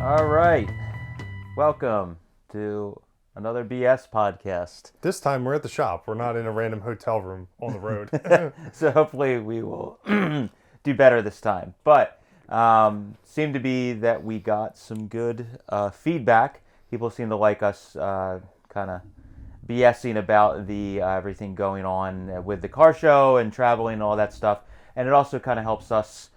All right. Welcome to another BS podcast. This time we're at the shop. We're not in a random hotel room on the road. So hopefully we will do better this time. But seemed to be that we got some good feedback. People seem to like us kind of BSing about the everything going on with the car show and traveling and all that stuff. And it also kind of helps us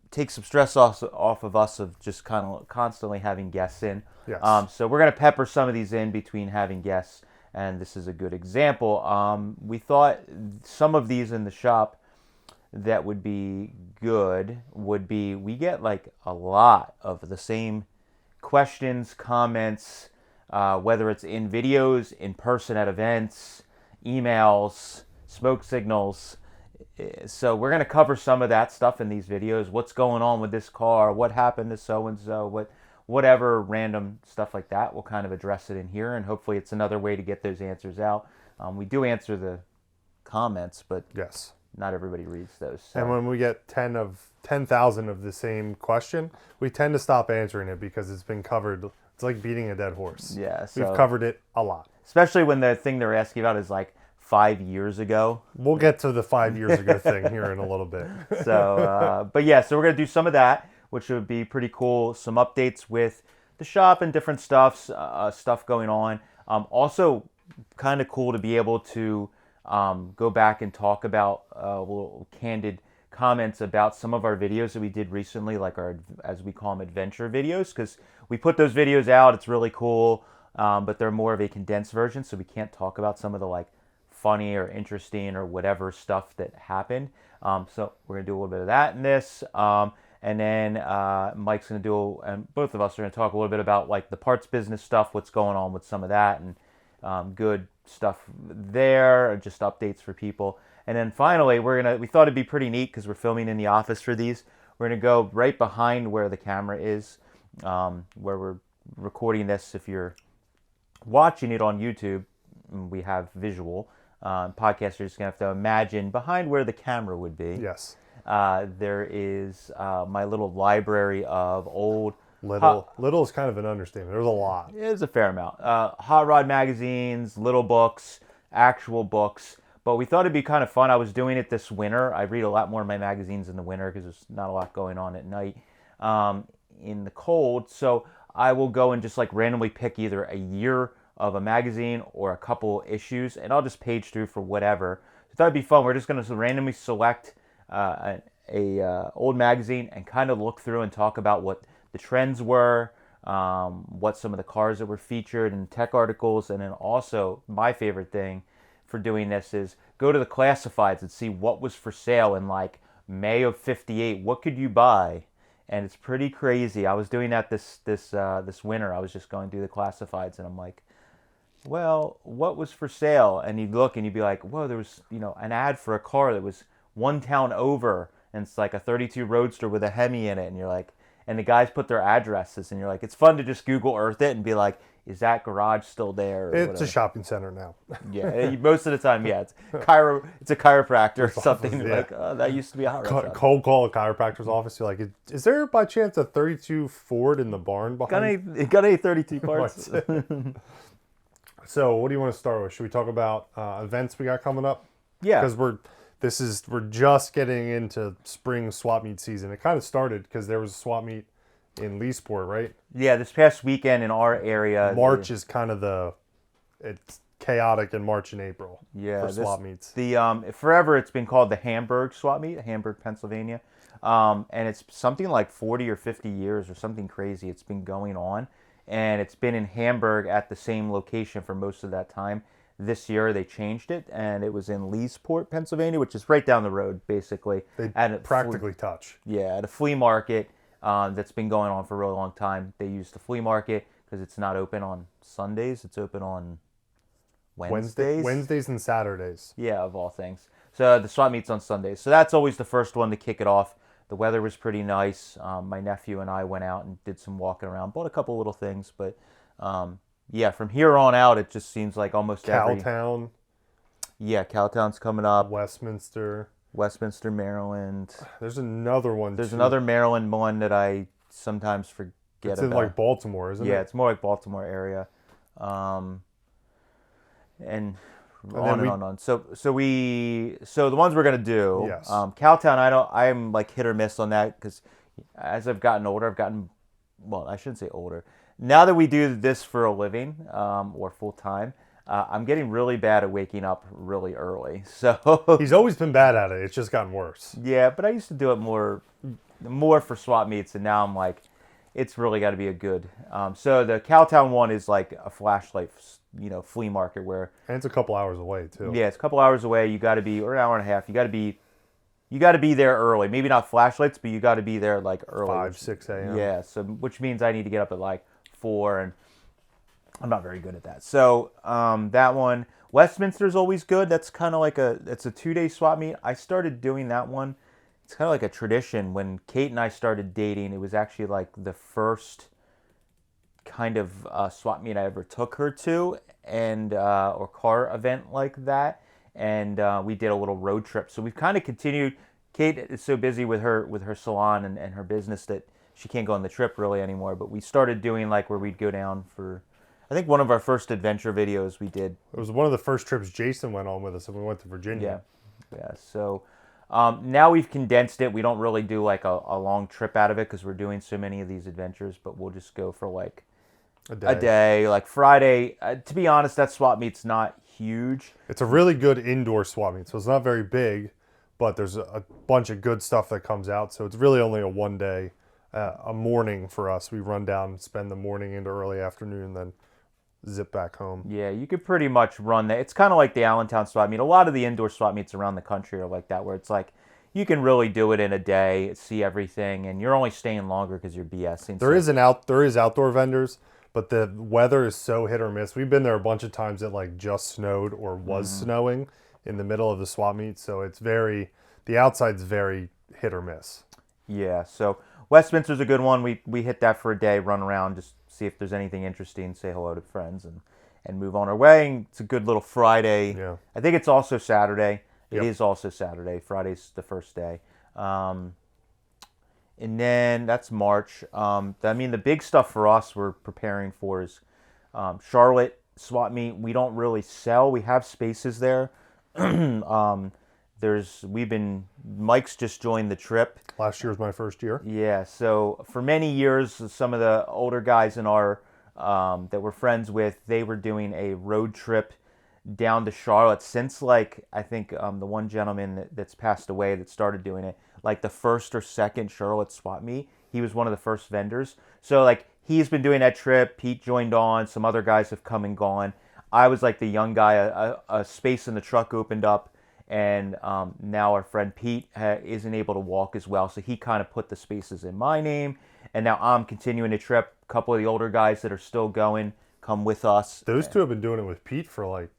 take some stress off of us of just kind of constantly having guests in. Yes. So we're going to pepper some of these in between having guests, and this is a good example. We thought some of these in the shop that would be good would be, we get like a lot of the same questions, comments, whether it's in videos, in person at events, emails, smoke signals. So we're going to cover some of that stuff in these videos. What's going on with this car? What happened to so-and-so? Whatever random stuff like that, we'll kind of address it in here, and hopefully it's another way to get those answers out. We do answer the comments, but Yes. not everybody reads those. So. And when we get 10,000 of the same question, we tend to stop answering it because it's been covered. It's like beating a dead horse. Yeah, so, We've covered it a lot. especially when the thing they're asking about is like 5 years ago. We'll get to the 5 years ago thing here in a little bit. So, but yeah, so we're going to do some of that, which would be pretty cool. Some updates with the shop and different stuff going on. Also, kind of cool to be able to go back and talk about little candid comments about some of our videos that we did recently, like our, as we call them, adventure videos, because we put those videos out. It's really cool, but they're more of a condensed version, so we can't talk about some of the like funny or interesting or whatever stuff that happened. So we're gonna do a little bit of that in this, and then Mike's gonna do, and both of us are gonna talk a little bit about like the parts business stuff, what's going on with some of that, and good stuff there, just updates for people. And then finally, we thought it'd be pretty neat because we're filming in the office for these. We're gonna go right behind where the camera is, where we're recording this. If you're watching it on YouTube, we have visual. Podcasters are just gonna have to imagine behind where the camera would be. Yes. There is my little library of old. Little is kind of an understatement. There's a lot. It's a fair amount. Hot rod magazines, little books, actual books. But we thought it'd be kind of fun. I was doing it this winter. I read a lot more of my magazines in the winter because there's not a lot going on at night in the cold. So I will go and just like randomly pick either a year of a magazine or a couple issues, and I'll just page through for whatever. So that'd be fun. We're just going to randomly select a old magazine and kind of look through and talk about what the trends were, what some of the cars that were featured in tech articles, and then also my favorite thing for doing this is go to the classifieds and see what was for sale in like May of '58. What could you buy? And it's pretty crazy. I was doing that this winter. I was just going through the classifieds, and I'm like, well, what was for sale? And you'd look and you'd be like, whoa, there was, an ad for a car that was one town over, and it's like a 32 Roadster with a Hemi in it, and you're like, and the guys put their addresses, and you're like, it's fun to just Google Earth it and be like, is that garage still there? Or It's whatever. a shopping center now. Yeah, most of the time, yeah, it's a chiropractor or something. Yeah. Like, oh, that used to be a hot rod shop. Cold call a chiropractor's office. You're like, is there by chance a 32 Ford in the barn behind? Got any 32 parts? So what do you want to start with? Should we talk about events we got coming up? Yeah. Because we're just getting into spring swap meet season. It kind of started because there was a swap meet in Leesport, right? Yeah, this past weekend in our area. March is kind of it's chaotic in March and April for swap meets. Forever it's been called the Hamburg swap meet, Hamburg, Pennsylvania. And it's something like 40 or 50 years or something crazy. It's been going on. And it's been in Hamburg at the same location for most of that time. This year they changed it, and it was in Leesport, Pennsylvania, which is right down the road, basically. They practically touch. Yeah, at a flea market that's been going on for a really long time. They use the flea market because it's not open on Sundays. It's open on Wednesdays. Wednesdays and Saturdays. Yeah, of all things. So the swap meet's on Sundays. So that's always the first one to kick it off. The weather was pretty nice. My nephew and I went out and did some walking around, bought a couple little things, but yeah, from here on out, it just seems like almost Cowtown. Yeah, Cowtown's coming up. Westminster, Maryland. There's another one. There's another Maryland one that I sometimes forget get It's in like Baltimore, isn't it? Yeah, it's more like Baltimore area. And on and on. So the ones we're gonna do, Yes. Cowtown. I'm like hit or miss on that because as I've gotten older, well, I shouldn't say older. Now that we do this for a living or full time, I'm getting really bad at waking up really early. So He's always been bad at it. It's just gotten worse. yeah, but I used to do it more for swap meets, and now I'm like, it's really got to be a good. So the Cowtown one is like a flashlight, flea market where. And it's a couple hours away too. Yeah, it's a couple hours away. You got to be, or an hour and a half. You got to be there early. Maybe not flashlights, but you got to be there like early. 5, 6 a.m. Yeah, so which means I need to get up at like 4, and I'm not very good at that. So that one, Westminster's always good. That's kind of like it's a 2-day swap meet. I started doing that one. It's kind of like a tradition. When Kate and I started dating, it was actually like the first kind of swap meet I ever took her to, and or car event like that. And we did a little road trip. So we've kind of continued. Kate is so busy with her salon and her business that she can't go on the trip really anymore. But we started doing like where we'd go down for, I think one of our first adventure videos we did. It was one of the first trips Jason went on with us, and we went to Virginia. Yeah. So now we've condensed it. We don't really do like a long trip out of it because we're doing so many of these adventures. But we'll just go for like a day. Like Friday. To be honest, that swap meet's not huge. It's a really good indoor swap meet, so it's not very big, but there's a bunch of good stuff that comes out. So it's really only a 1 day, a morning for us. We run down, spend the morning into early afternoon, then zip back home. Yeah, you could pretty much run that. It's kind of like the Allentown swap meet. A lot of the indoor swap meets around the country are like that, where it's like you can really do it in a day, see everything, and you're only staying longer because you're BSing. There is outdoor vendors, but the weather is so hit or miss. We've been there a bunch of times that like just snowed or was snowing in the middle of the swap meet, so the outside's very hit or miss. Yeah, so Westminster's a good one. We hit that for a day, run around, just see if there's anything interesting, say hello to friends, and move on our way. And it's a good little Friday. Yeah. I think it's also Saturday. It Yep. is also Saturday. Friday's the first day. And then that's March. The big stuff for us we're preparing for is Charlotte swap meet. We don't really sell. We have spaces there. Mike's just joined the trip. Last year was my first year. Yeah, so for many years, some of the older guys in our that we're friends with, they were doing a road trip down to Charlotte since like I think the one gentleman that's passed away that started doing it, like the first or second Charlotte swap meet. He was one of the first vendors. So like he's been doing that trip. Pete joined on. Some other guys have come and gone. I was like the young guy. A space in the truck opened up. And now our friend Pete isn't able to walk as well, so he kind of put the spaces in my name. And now I'm continuing the trip. A couple of the older guys that are still going come with us. Those two have been doing it with Pete for like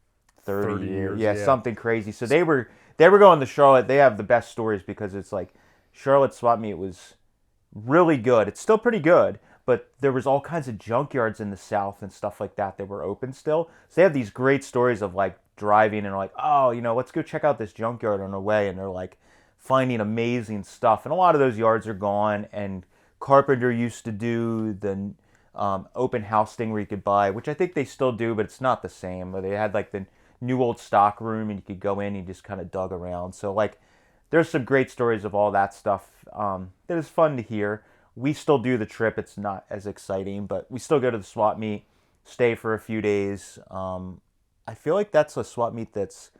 30 years. Yeah, something crazy. So they were going to Charlotte. They have the best stories because it's like Charlotte swap meet was really good. It's still pretty good, but there was all kinds of junkyards in the South and stuff like that were open still. So they have these great stories of like driving and like, oh, let's go check out this junkyard on our way, and they're like finding amazing stuff. And a lot of those yards are gone. And Carpenter used to do the open house thing where you could buy, which I think they still do, but it's not the same. They had like the new old stock room, and you could go in and you just kind of dug around. So like there's some great stories of all that stuff that is fun to hear. We still do the trip. It's not as exciting, but we still go to the swap meet, stay for a few days. I feel like that's a swap meet that's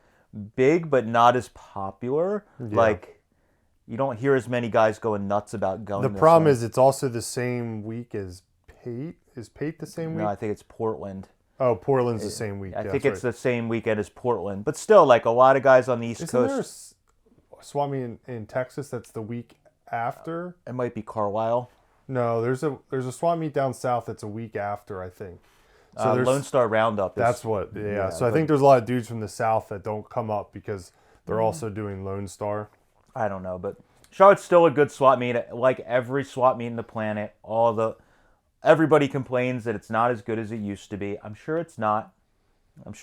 big but not as popular. Yeah. Like you don't hear as many guys going nuts about going. The problem is it's also the same week as Pate. Is Pate the same week? No, I think it's Portland. Oh, Portland's the same week. I think it's the same weekend as Portland. But still, like a lot of guys on the East Coast. There a swap meet in Texas that's the week after? It might be Carlisle. No, there's a swap meet down south that's a week after, I think. So Lone Star Roundup. That's what, yeah. So I think there's a lot of dudes from the South that don't come up because they're also doing Lone Star. I don't know, but Charlotte's still a good swap meet. Like every swap meet in the planet, everybody complains that it's not as good as it used to be. I'm sure it's not. But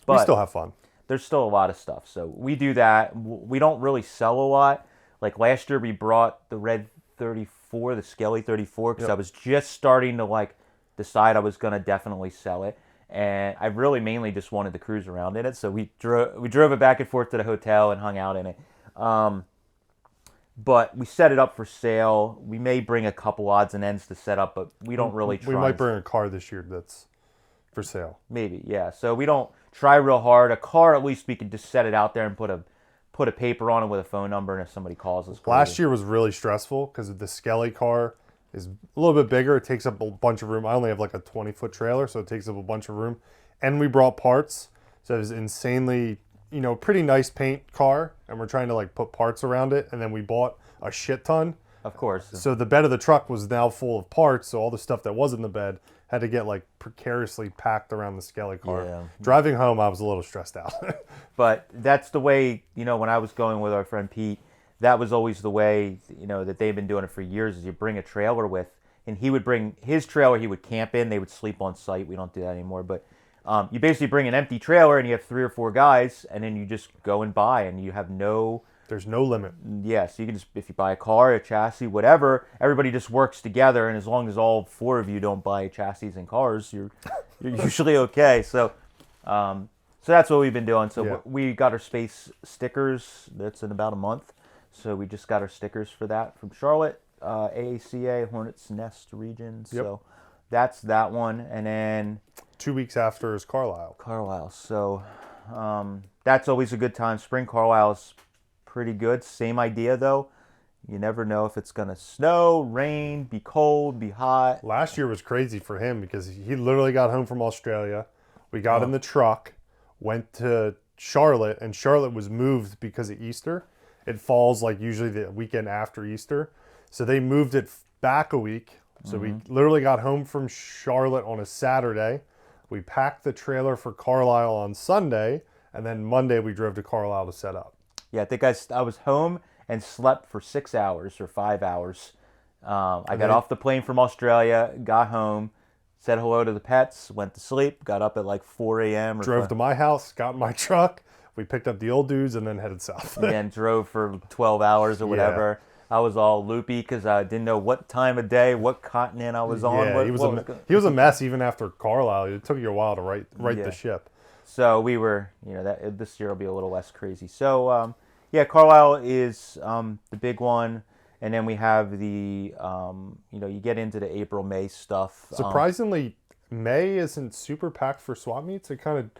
we still have fun. There's still a lot of stuff. So we do that. We don't really sell a lot. Like last year we brought the Red 34 34, the Skelly 34, because Yep. I was just starting to like decide I was going to definitely sell it. And I really mainly just wanted to cruise around in it. So we drove it back and forth to the hotel and hung out in it. But we set it up for sale. We may bring a couple odds and ends to set up, but we don't really try. We might bring a car this year that's for sale. Maybe, yeah. So we don't try real hard. A car, at least we could just set it out there and put a paper on it with a phone number, and if somebody calls us. Last year was really stressful because the Skelly car is a little bit bigger. It takes up a bunch of room. I only have like a 20-foot trailer, so it takes up a bunch of room. And we brought parts, so it was insanely, pretty nice paint car, and we're trying to like put parts around it, and then we bought a shit ton. Of course. So the bed of the truck was now full of parts, so all the stuff that was in the bed had to get like precariously packed around the Skelly car. Yeah. Driving home, I was a little stressed out. But that's the way, when I was going with our friend Pete, that was always the way, that they've been doing it for years, is you bring a trailer with, and he would bring his trailer he would camp in. They would sleep on site. We don't do that anymore. But you basically bring an empty trailer, and you have 3 or 4 guys, and then you just go and buy, and you have no... There's no limit. Yeah, so you can just, if you buy a car, a chassis, whatever, everybody just works together, and as long as all 4 of you don't buy chassis and cars, you're usually okay. So that's what we've been doing. So Yeah. we got our space stickers. That's in about a month. So we just got our stickers for that from Charlotte, AACA, Hornets Nest region. So that's that one. And then 2 weeks after is Carlisle. Carlisle. So that's always a good time. Spring Carlisle's pretty good. Same idea though. You never know if it's gonna snow, rain, be cold, be hot. Last year was crazy for him because he literally got home from Australia. We got in the truck, went to Charlotte, and Charlotte was moved because of Easter. It falls like usually the weekend after Easter. So they moved it back a week. So we literally got home from Charlotte on a Saturday. We packed the trailer for Carlisle on Sunday, and then Monday we drove to Carlisle to set up. Yeah, I think I was home and slept for 6 hours or 5 hours. I got off the plane from Australia, got home, said hello to the pets, went to sleep, got up at like 4 a.m. Drove to my house, got in my truck. We picked up the old dudes and then headed south. and drove for 12 hours or whatever. I was all loopy because I didn't know what time of day, what continent I was on. Yeah, he was a mess even after Carlisle. It took you a while to right the ship. So we were, that this year will be a little less crazy. So, Carlisle is the big one. And then we have the, you get into the April, May stuff. Surprisingly, May isn't super packed for swap meets. It kind of,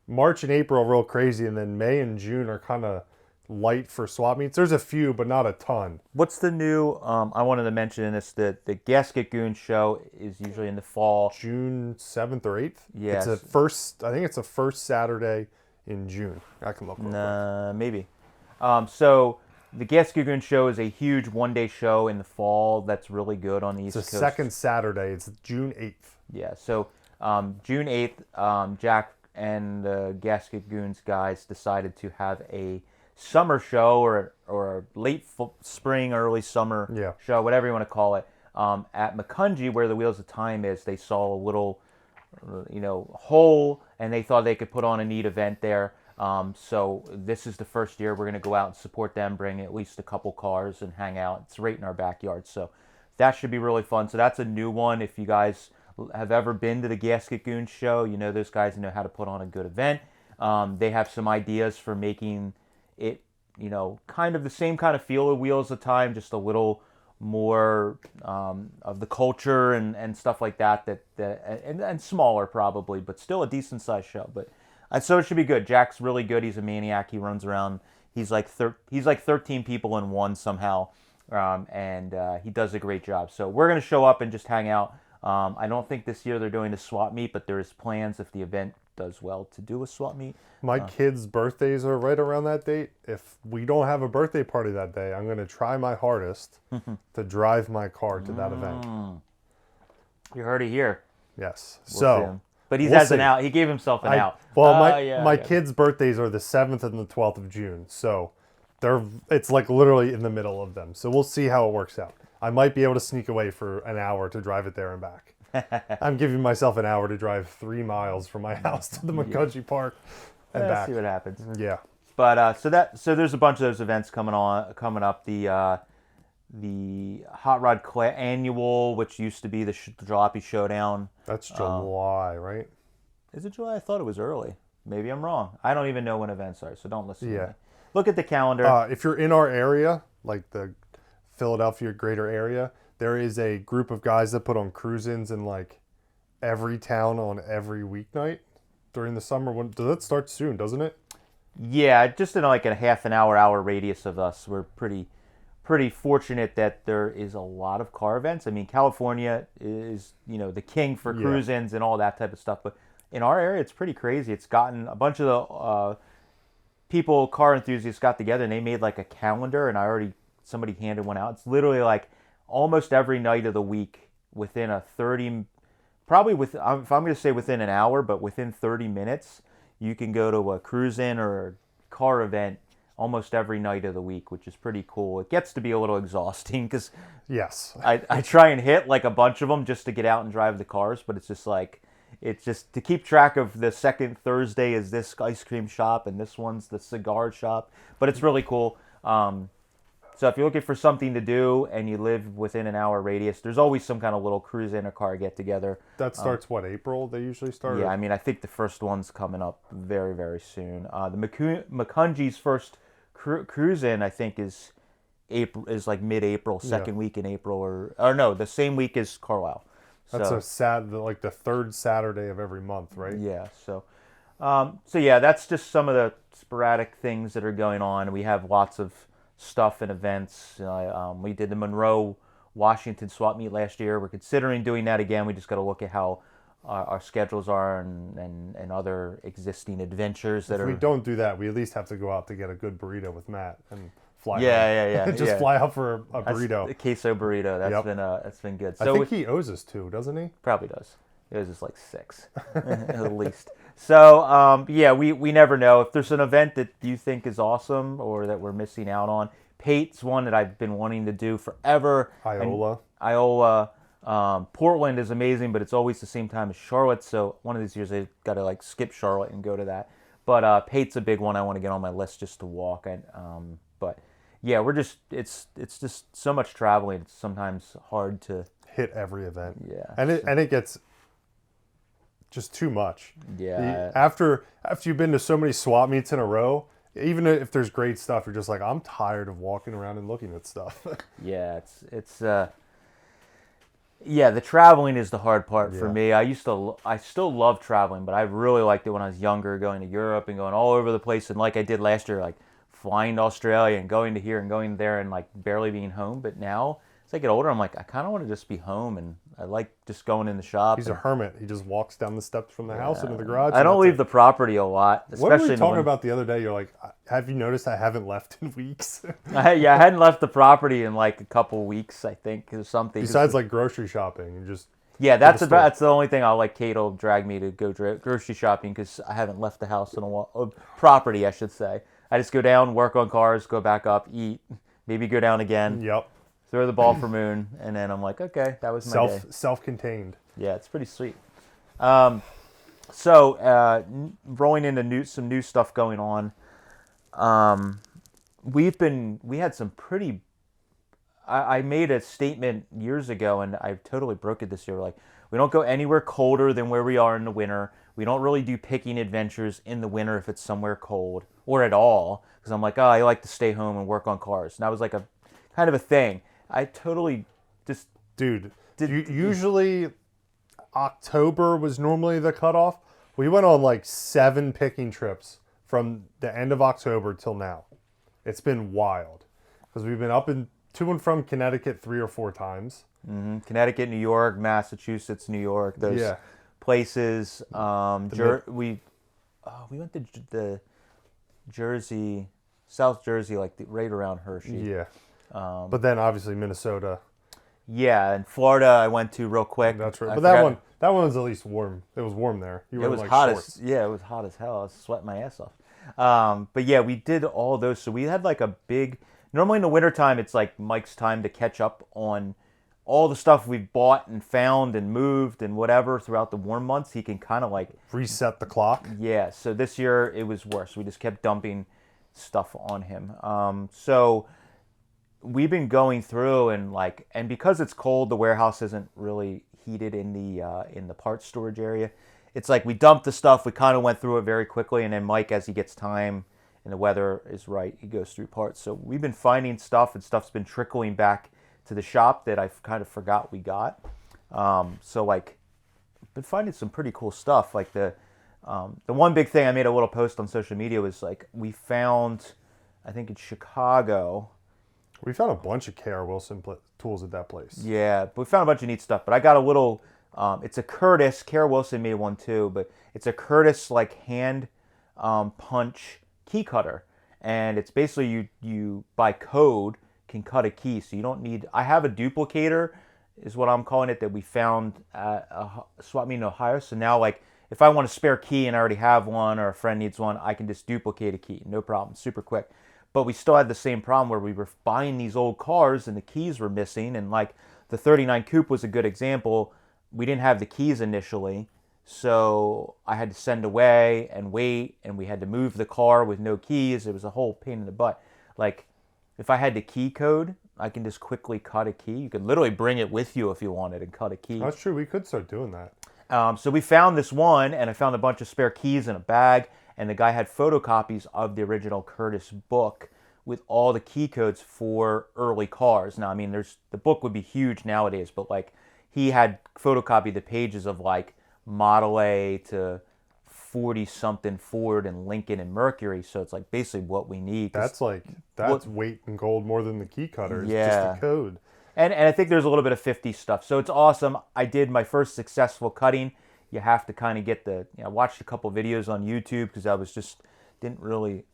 March and April are real crazy, and then May and June are kind of light for swap meets. There's a few, but not a ton. What's the new, I wanted to mention this, the Gasket Goon show is usually in the fall. June 7th or 8th? Yes. I think it's the first Saturday in June. I can look. Maybe. So the Gasket Goon show is a huge one-day show in the fall that's really good on the East Coast. It's the second Saturday. It's June 8th. Yeah, so June 8th, Jack and the Gasket Goons guys decided to have a summer show or a late spring, early summer show, whatever you want to call it, at Macungie, where the Wheels of Time is. They saw a little, hole, and they thought they could put on a neat event there. So this is the first year we're going to go out and support them, bring at least a couple cars and hang out. It's right in our backyard, so that should be really fun. So that's a new one. If you guys have ever been to the Gasket Goon show, those guys know how to put on a good event. They have some ideas for making it, kind of the same kind of feel of Wheels of Time, just a little more of the culture and stuff like that. And smaller probably, but still a decent sized show. But so it should be good. Jack's really good. He's a maniac. He runs around. He's like 13 people in one somehow, and he does a great job. So we're gonna show up and just hang out. I don't think this year they're doing a swap meet, but there's plans if the event does well to do a swap meet. My kids' birthdays are right around that date. If we don't have a birthday party that day, I'm going to try my hardest to drive my car to that event. You heard it here. Yes. But he has an out. He gave himself an out. Well, my kids' birthdays are the 7th and the 12th of June, so it's like literally in the middle of them. So we'll see how it works out. I might be able to sneak away for an hour to drive it there and back. I'm giving myself an hour to drive 3 miles from my house to the Macungie Park and back. See what happens. Yeah. But so there's a bunch of those events coming up. The the Hot Rod Annual, which used to be the Jalopy Showdown. That's July, right? Is it July? I thought it was early. Maybe I'm wrong. I don't even know when events are, so don't listen to Yeah. me. Look at the calendar. If you're in our area, like the Philadelphia greater area, there is a group of guys that put on cruise-ins in like every town on every weeknight during the summer. Does that start soon, doesn't it? Yeah, just in like a half an hour radius of us. We're pretty fortunate that there is a lot of car events. I mean, California is, the king for cruise-ins and all that type of stuff. But in our area, it's pretty crazy. It's gotten a bunch of the people, car enthusiasts got together and they made like a calendar, and somebody handed one out. It's literally like almost every night of the week within a 30, probably if I'm going to say within an hour, but within 30 minutes, you can go to a cruise-in or a car event almost every night of the week, which is pretty cool. It gets to be a little exhausting because yes, I try and hit like a bunch of them just to get out and drive the cars, but it's just to keep track of the second Thursday is this ice cream shop and this one's the cigar shop, but it's really cool. So if you're looking for something to do and you live within an hour radius, there's always some kind of little cruise-in or car get-together. That starts, April? They usually start? Yeah, I mean, I think the first one's coming up very, very soon. The McCungy's first cruise-in, I think, is like mid-April, second week in April, or no, the same week as Carlisle. That's like the third Saturday of every month, right? Yeah, so yeah, that's just some of the sporadic things that are going on. We have lots of stuff and events. We did the Monroe, Washington swap meet last year. We're considering doing that again. We just got to look at how our schedules are and other existing adventures that if we don't do that, we at least have to go out to get a good burrito with Matt and fly. Yeah. Just fly out for a burrito. A queso burrito. That's been good. So I think he owes us 2, doesn't he? Probably does. It was just like 6 at least. So yeah, we never know. If there's an event that you think is awesome or that we're missing out on, Pate's one that I've been wanting to do forever. Iola. Portland is amazing, but it's always the same time as Charlotte. So one of these years I got to like skip Charlotte and go to that. But Pate's a big one I want to get on my list just to walk. But yeah, it's just so much traveling. It's sometimes hard to hit every event. Yeah, and it gets just too much. Yeah. After you've been to so many swap meets in a row, even if there's great stuff, you're just like, I'm tired of walking around and looking at stuff. Yeah, the traveling is the hard part for me. I still love traveling, but I really liked it when I was younger, going to Europe and going all over the place. And like I did last year, like flying to Australia and going to here and going there and like barely being home. But now, as I get older, I'm like, I kind of want to just be home, and I like just going in the shop. He's a hermit. He just walks down the steps from the house into the garage. I don't leave the property a lot, especially. What were we talking about the other day? You're like, have you noticed I haven't left in weeks? I hadn't left the property in like a couple weeks, I think, or something. Besides like grocery shopping, and just that's the only thing I'll like. Kate will drag me to go grocery shopping because I haven't left the house in a while. Property, I should say. I just go down, work on cars, go back up, eat, maybe go down again. Yep. Throw the ball for Moon, and then I'm like, okay, that was my day. Self-contained. Yeah, it's pretty sweet. Rolling into some new stuff going on. We had some pretty. I made a statement years ago, and I totally broke it this year. Like, we don't go anywhere colder than where we are in the winter. We don't really do picking adventures in the winter if it's somewhere cold or at all. Because I'm like, I like to stay home and work on cars. And that was like a kind of a thing. I totally just... Usually October was normally the cutoff. We went on like 7 picking trips from the end of October till now. It's been wild. Because we've been to and from Connecticut 3 or 4 times. Mm-hmm. Connecticut, New York, Massachusetts, New York. Those places. We went to the Jersey, South Jersey, like right around Hershey. Yeah. But then obviously Minnesota. Yeah, and Florida I went to real quick. That's right. But that one was at least warm. It was warm there. It was hot as hell. I was sweating my ass off. But yeah, we did all those. So we had like a big. Normally in the wintertime, it's like Mike's time to catch up on all the stuff we've bought and found and moved and whatever throughout the warm months. He can kind of like reset the clock. Yeah. So this year it was worse. We just kept dumping stuff on him. So we've been going through and because it's cold, the warehouse isn't really heated in the parts storage area. It's like we dumped the stuff, we kind of went through it very quickly, and then Mike, as he gets time and the weather is right, he goes through parts. So we've been finding stuff, and stuff's been trickling back to the shop that I kind of forgot we got. So like, been finding some pretty cool stuff. Like the one big thing I made a little post on social media was like we found, I think in Chicago. We found a bunch of K.R. Wilson tools at that place. Yeah, but we found a bunch of neat stuff. But I got a little. It's a Curtis. K.R. Wilson made one too, but it's a Curtis like hand punch key cutter, and it's basically you by code can cut a key, so you don't need. I have a duplicator, is what I'm calling it, that we found at a swap meet in Ohio. So now like if I want a spare key and I already have one, or a friend needs one, I can just duplicate a key, no problem, super quick. But we still had the same problem where we were buying these old cars and the keys were missing. And like the 39 Coupe was a good example. We didn't have the keys initially. So I had to send away and wait. And we had to move the car with no keys. It was a whole pain in the butt. Like if I had the key code, I can just quickly cut a key. You could literally bring it with you if you wanted and cut a key. That's true. We could start doing that. So we found this one, and I found a bunch of spare keys in a bag, and the guy had photocopies of the original Curtis book with all the key codes for early cars. Now, I mean, the book would be huge nowadays, but like he had photocopied the pages of like Model A to 40-something Ford and Lincoln and Mercury, so it's like basically what we need. That's weight in gold more than the key cutter. It's Yeah. just the code. And I think there's a little bit of 50 stuff. So it's awesome. I did my first successful cutting. You have to kind of get I watched a couple videos on YouTube because I was just, didn't really,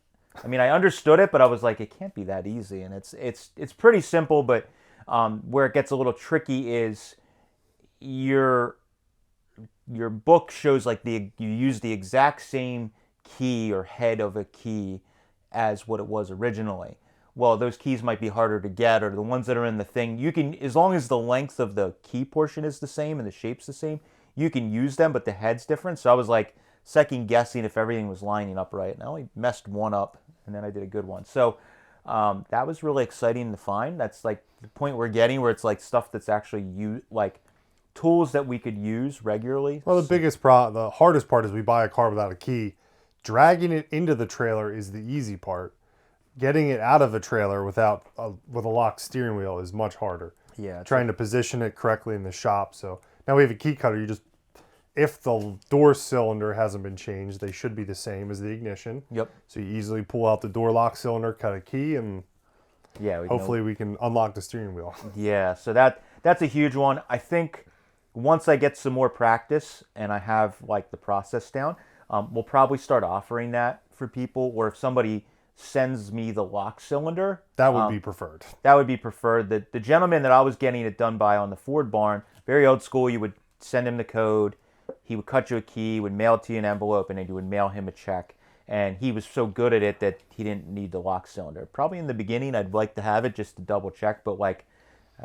I mean, I understood it, but I was like, it can't be that easy. And it's pretty simple, but where it gets a little tricky is your book shows like you use the exact same key or head of a key as what it was originally. Well, those keys might be harder to get, or the ones that are in the thing, you can, as long as the length of the key portion is the same and the shape's the same, you can use them, but the head's different. So I was like second guessing if everything was lining up right. And I only messed one up, and then I did a good one. So that was really exciting to find. That's like the point we're getting where it's like stuff that's actually like tools that we could use regularly. Well, the hardest part is we buy a car without a key. Dragging it into the trailer is the easy part. Getting it out of a trailer with a locked steering wheel is much harder. Yeah. Trying to position it correctly in the shop. So now we have a key cutter. If the door cylinder hasn't been changed, they should be the same as the ignition. Yep. So you easily pull out the door lock cylinder, cut a key, and hopefully we can unlock the steering wheel. Yeah. So that's a huge one. I think once I get some more practice and I have like the process down, we'll probably start offering that for people, or if somebody sends me the lock cylinder. That would be preferred. That would be preferred. The gentleman that I was getting it done by on the Ford barn, very old school, you would send him the code, he would cut you a key, would mail it to you in an envelope, and then you would mail him a check. And he was so good at it that he didn't need the lock cylinder. Probably in the beginning I'd like to have it just to double check, but like,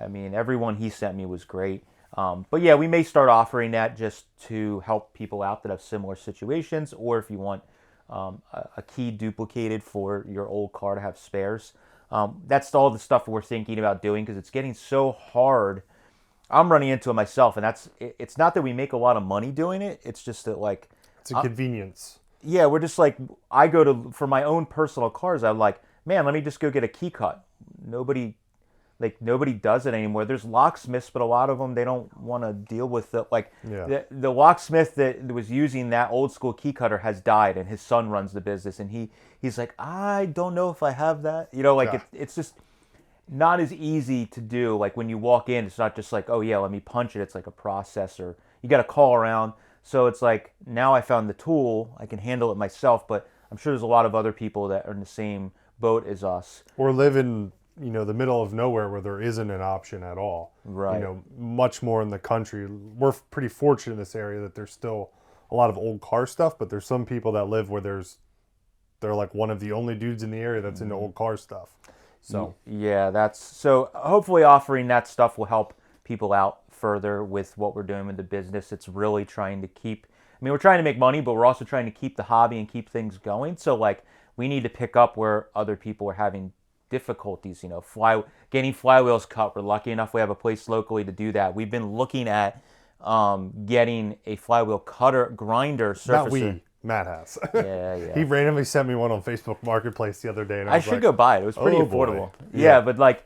I mean, everyone he sent me was great. But yeah, we may start offering that just to help people out that have similar situations, or if you want a key duplicated for your old car to have spares. That's all the stuff we're thinking about doing because it's getting so hard. I'm running into it myself, and it's not that we make a lot of money doing it. It's just that like it's a convenience. Yeah, we're just like, for my own personal cars, I'm like, man, let me just go get a key cut. Nobody does it anymore. There's locksmiths, but a lot of them, they don't want to deal with the locksmith that was using that old school key cutter has died, and his son runs the business, and he's like, I don't know if I have that. It's just not as easy to do. Like when you walk in, it's not just like, oh yeah, let me punch it. It's like a process, or you got to call around. So it's like, now I found the tool, I can handle it myself, but I'm sure there's a lot of other people that are in the same boat as us. Or live in the middle of nowhere where there isn't an option at all. Right. Much more in the country. We're pretty fortunate in this area that there's still a lot of old car stuff, but there's some people that live where they're like one of the only dudes in the area that's into old car stuff. So yeah, so hopefully offering that stuff will help people out further with what we're doing with the business. It's really trying to we're trying to make money, but we're also trying to keep the hobby and keep things going. So like we need to pick up where other people are having difficulties. Getting flywheels cut. We're lucky enough we have a place locally to do that. We've been looking at getting a flywheel cutter grinder surfacer. Not we. Matt has. Yeah, yeah. He randomly sent me one on Facebook Marketplace the other day, and I was should like, go buy it. It was pretty oh, affordable. boy. Yeah, but like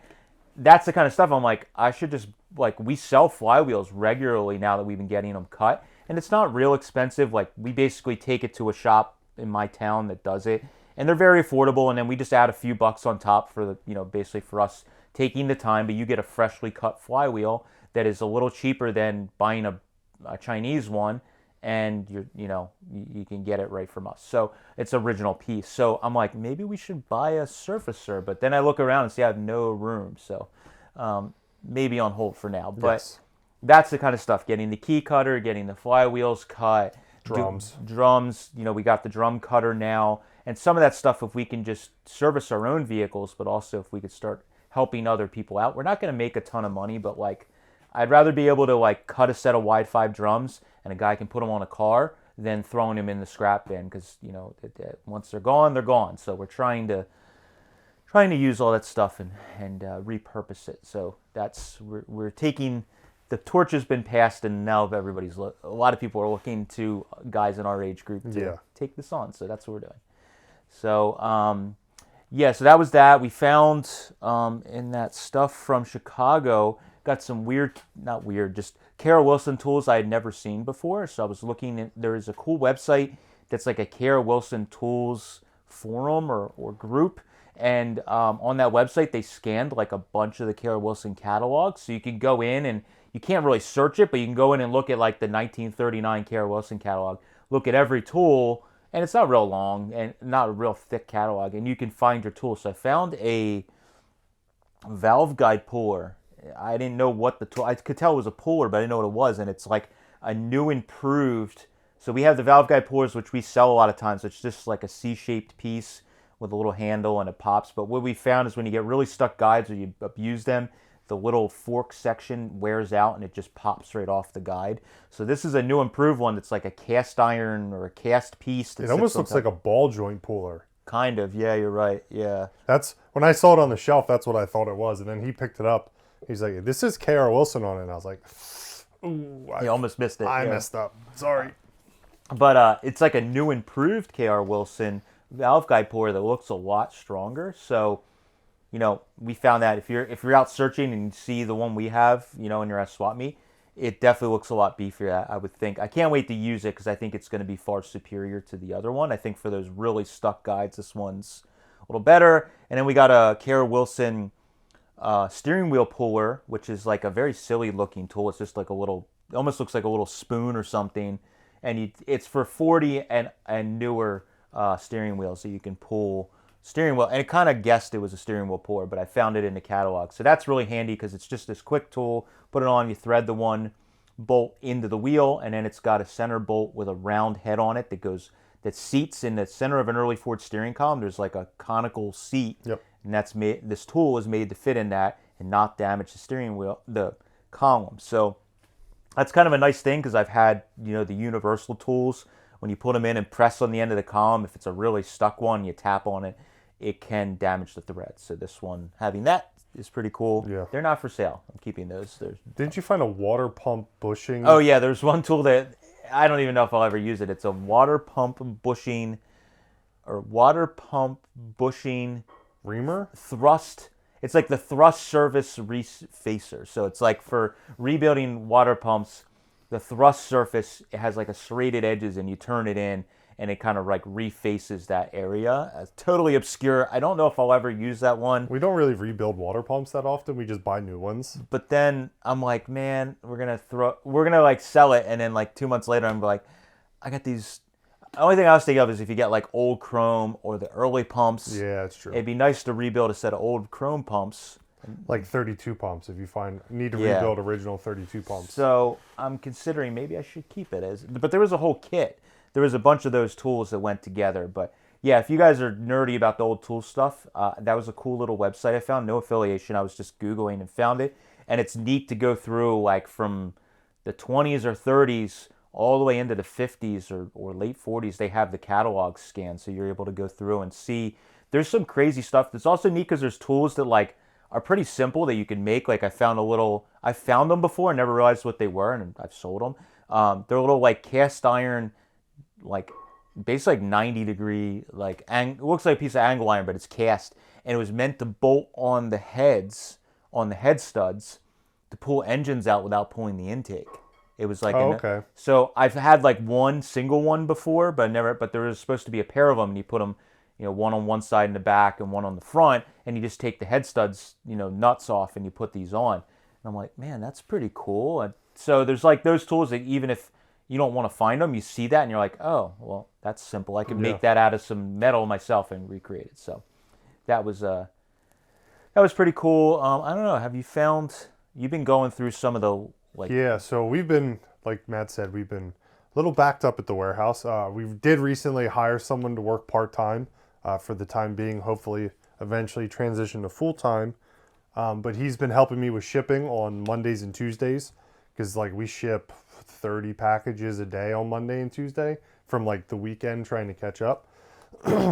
that's the kind of stuff I'm like, I should just like we sell flywheels regularly now that we've been getting them cut, and it's not real expensive. Like we basically take it to a shop in my town that does it, and they're very affordable, and then we just add a few bucks on top for the basically for us taking the time, but you get a freshly cut flywheel that is a little cheaper than buying a Chinese one, and you can get it right from us. So it's original piece. So I'm like, maybe we should buy a surfacer, but then I look around and see I have no room. So maybe on hold for now. But yes. That's the kind of stuff, getting the key cutter, getting the flywheels cut. Drums, we got the drum cutter now. And some of that stuff, if we can just service our own vehicles, but also if we could start helping other people out. We're not going to make a ton of money, but like I'd rather be able to like cut a set of wide 5 drums and a guy can put them on a car than throwing them in the scrap bin, because once they're gone, they're gone. So we're trying to use all that stuff and repurpose it. So we're taking, the torch has been passed, and now a lot of people are looking to guys in our age group to take this on. So that's what we're doing. So so that was that. We found in that stuff from Chicago, got some just Kara Wilson tools I had never seen before. So I was looking, there is a cool website that's like a Kara Wilson tools forum or group. And on that website, they scanned like a bunch of the Kara Wilson catalogs. So you can go in and you can't really search it, but you can go in and look at like the 1939 Kara Wilson catalog, look at every tool, and it's not real long and not a real thick catalog, and you can find your tool. So I found a valve guide puller. I didn't know what the tool, I could tell it was a puller, but I didn't know what it was, and it's like a new improved, so we have the valve guide pullers, which we sell a lot of times. It's just like a C-shaped piece with a little handle and it pops, but what we found is when you get really stuck guides or you abuse them, the little fork section wears out and it just pops right off the guide. So this is a new improved one that's like a cast iron or a cast piece. It almost looks like a ball joint puller. Kind of, yeah, you're right, yeah. That's, when I saw it on the shelf, that's what I thought it was, and then he picked it up. He's like, this is Kara Wilson on it, and I was like, ooh. You almost missed it. I messed up. Sorry. But it's like a new improved Kara Wilson valve guide puller that looks a lot stronger. So, we found that if you're out searching and you see the one we have, and you're at swap meet, it definitely looks a lot beefier, I would think. I can't wait to use it because I think it's going to be far superior to the other one. I think for those really stuck guides, this one's a little better. And then we got a Kara Wilson steering wheel puller, which is like a very silly looking tool. It's just like it almost looks like a little spoon or something. And it's for 40 and newer steering wheels, so you can pull steering wheel, and it kind of guessed it was a steering wheel puller, but I found it in the catalog. So that's really handy because it's just this quick tool. Put it on, you thread the one bolt into the wheel, and then it's got a center bolt with a round head on it that seats in the center of an early Ford steering column. There's like a conical seat, and this tool is made to fit in that and not damage the steering wheel, the column. So that's kind of a nice thing because I've had the universal tools. When you put them in and press on the end of the column, if it's a really stuck one, you tap on it, it can damage the threads. So this one, having that is pretty cool. Yeah. They're not for sale. I'm keeping those. Didn't you find a water pump bushing? Oh, yeah. There's one tool that I don't even know if I'll ever use it. It's a water pump bushing reamer? Thrust. It's like the thrust surface refacer. So it's like for rebuilding water pumps, the thrust surface, it has like a serrated edges, and you turn it in and it kind of like refaces that area. It's totally obscure. I don't know if I'll ever use that one. We don't really rebuild water pumps that often. We just buy new ones. But then I'm like, man, we're gonna like sell it, and then like 2 months later I'm like, I got these. The only thing I was thinking of is if you get like old chrome or the early pumps. Yeah, that's true. It'd be nice to rebuild a set of old chrome pumps. Like 32 pumps if you need to rebuild original 32 pumps. So I'm considering maybe I should keep it but there was a whole kit. There was a bunch of those tools that went together. But yeah, if you guys are nerdy about the old tool stuff, that was a cool little website I found. No affiliation. I was just Googling and found it. And it's neat to go through like from the 20s or 30s all the way into the 50s or late 40s, they have the catalog scan, so you're able to go through and see. There's some crazy stuff. It's also neat because there's tools that like are pretty simple that you can make. Like I found them before and never realized what they were, and I've sold them. They're little like cast iron, like basically like 90-degree, like it looks like a piece of angle iron, but it's cast, and it was meant to bolt on the heads, on the head studs, to pull engines out without pulling the intake. It was like okay. So I've had like one single one before, but never. But there was supposed to be a pair of them, and you put them, one on one side in the back and one on the front, and you just take the head studs, nuts off, and you put these on. And I'm like, man, that's pretty cool. And so there's like those tools that even if you don't want to find them, you see that and you're like, oh, well, that's simple. I can make that out of some metal myself and recreate it. So that was pretty cool. I don't know. Have you found? You've been going through some of the like. Yeah, so we've been, like Matt said, we've been a little backed up at the warehouse. We did recently hire someone to work part-time for the time being, hopefully eventually transition to full-time. But he's been helping me with shipping on Mondays and Tuesdays because like we ship 30 packages a day on Monday and Tuesday from like the weekend trying to catch up.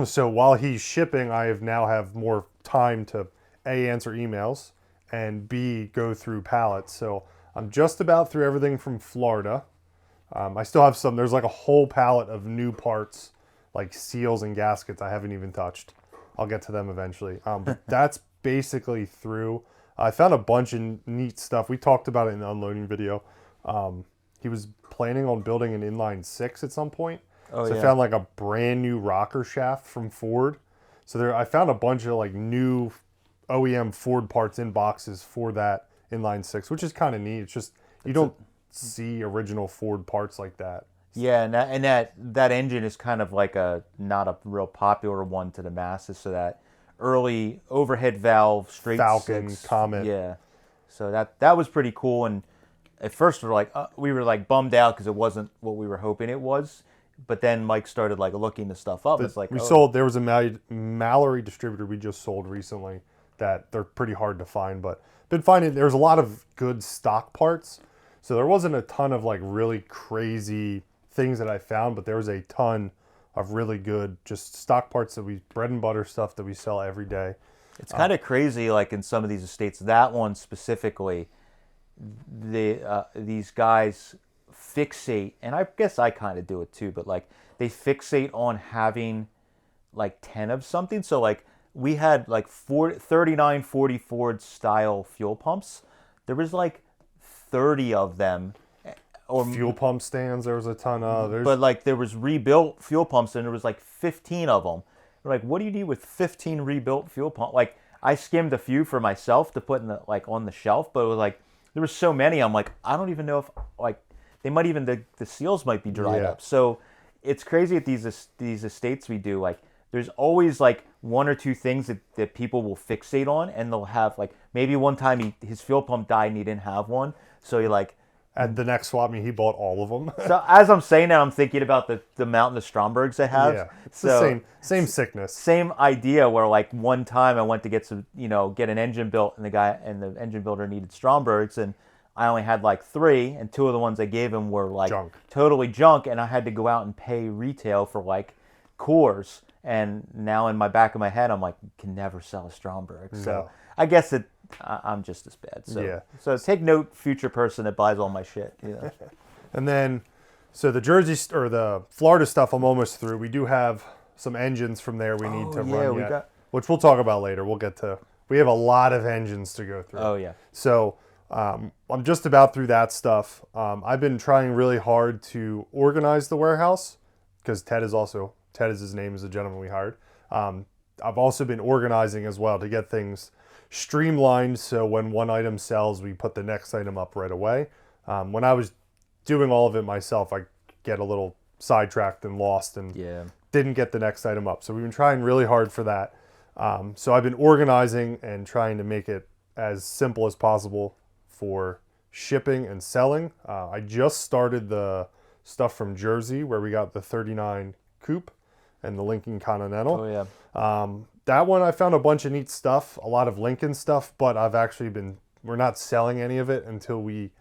So while he's shipping, I now have more time to A, answer emails, and B, go through pallets. So I'm just about through everything from Florida. I still have some, there's like a whole pallet of new parts, like seals and gaskets I haven't even touched. I'll get to them eventually. But that's basically through. I found a bunch of neat stuff. We talked about it in the unloading video. He was planning on building an inline 6 at some point. I found like a brand new rocker shaft from Ford. So I found a bunch of like new OEM Ford parts in boxes for that inline 6, which is kind of neat. It's just you don't see original Ford parts like that. Yeah, and that engine is kind of like not a real popular one to the masses. So that early overhead valve straight Falcon 6, Comet. Yeah, so that was pretty cool. And at first we were like bummed out because it wasn't what we were hoping it was. But then Mike started like looking the stuff up. It's like there was a Mallory distributor we just sold recently that they're pretty hard to find, but been finding there's a lot of good stock parts. So there wasn't a ton of like really crazy things that I found, but there was a ton of really good just stock parts bread and butter stuff that we sell every day. It's kind of crazy, like in some of these estates. That one specifically, these guys fixate, and I guess I kind of do it too, but like they fixate on having like 10 of something. So like we had like 3940 Ford style fuel pumps. There was like 30 of them. Or fuel pump stands, there was a ton of. But like there was rebuilt fuel pumps, and there was like 15 of them. We're like, what do you need with 15 rebuilt fuel pumps? Like I skimmed a few for myself to put in on the shelf, but it was like there was so many. I'm like, I don't even know if like they might even the seals might be dried up. So it's crazy at these estates we do. Like there's always like one or two things that people will fixate on, and they'll have like maybe one time his fuel pump died and he didn't have one, so he like. At the next swap meet, he bought all of them. So as I'm saying that, I'm thinking about the mountain of Strombergs I have. Yeah, it's the same sickness. Same idea where like one time I went to get get an engine built, and the engine builder needed Strombergs, and I only had like 3, and 2 of the ones I gave him were like totally junk, and I had to go out and pay retail for like cores. And now in my back of my head, I'm like, you can never sell a Stromberg. No. So I guess I'm just as bad. So take note, future person that buys all my shit. And then, so the Jersey or the Florida stuff, I'm almost through. We do have some engines from there we need to run yet, which we'll talk about later. We have a lot of engines to go through. Oh yeah. So I'm just about through that stuff. I've been trying really hard to organize the warehouse because Ted is his name, is the gentleman we hired. I've also been organizing as well to get things streamlined, so when one item sells, we put the next item up right away. When I was doing all of it myself, I get a little sidetracked and lost and didn't get the next item up. So we've been trying really hard for that. So I've been organizing and trying to make it as simple as possible for shipping and selling. I just started the stuff from Jersey where we got the 39 Coupe and the Lincoln Continental. Oh yeah. That one I found a bunch of neat stuff, a lot of Lincoln stuff, but we're not selling any of it until we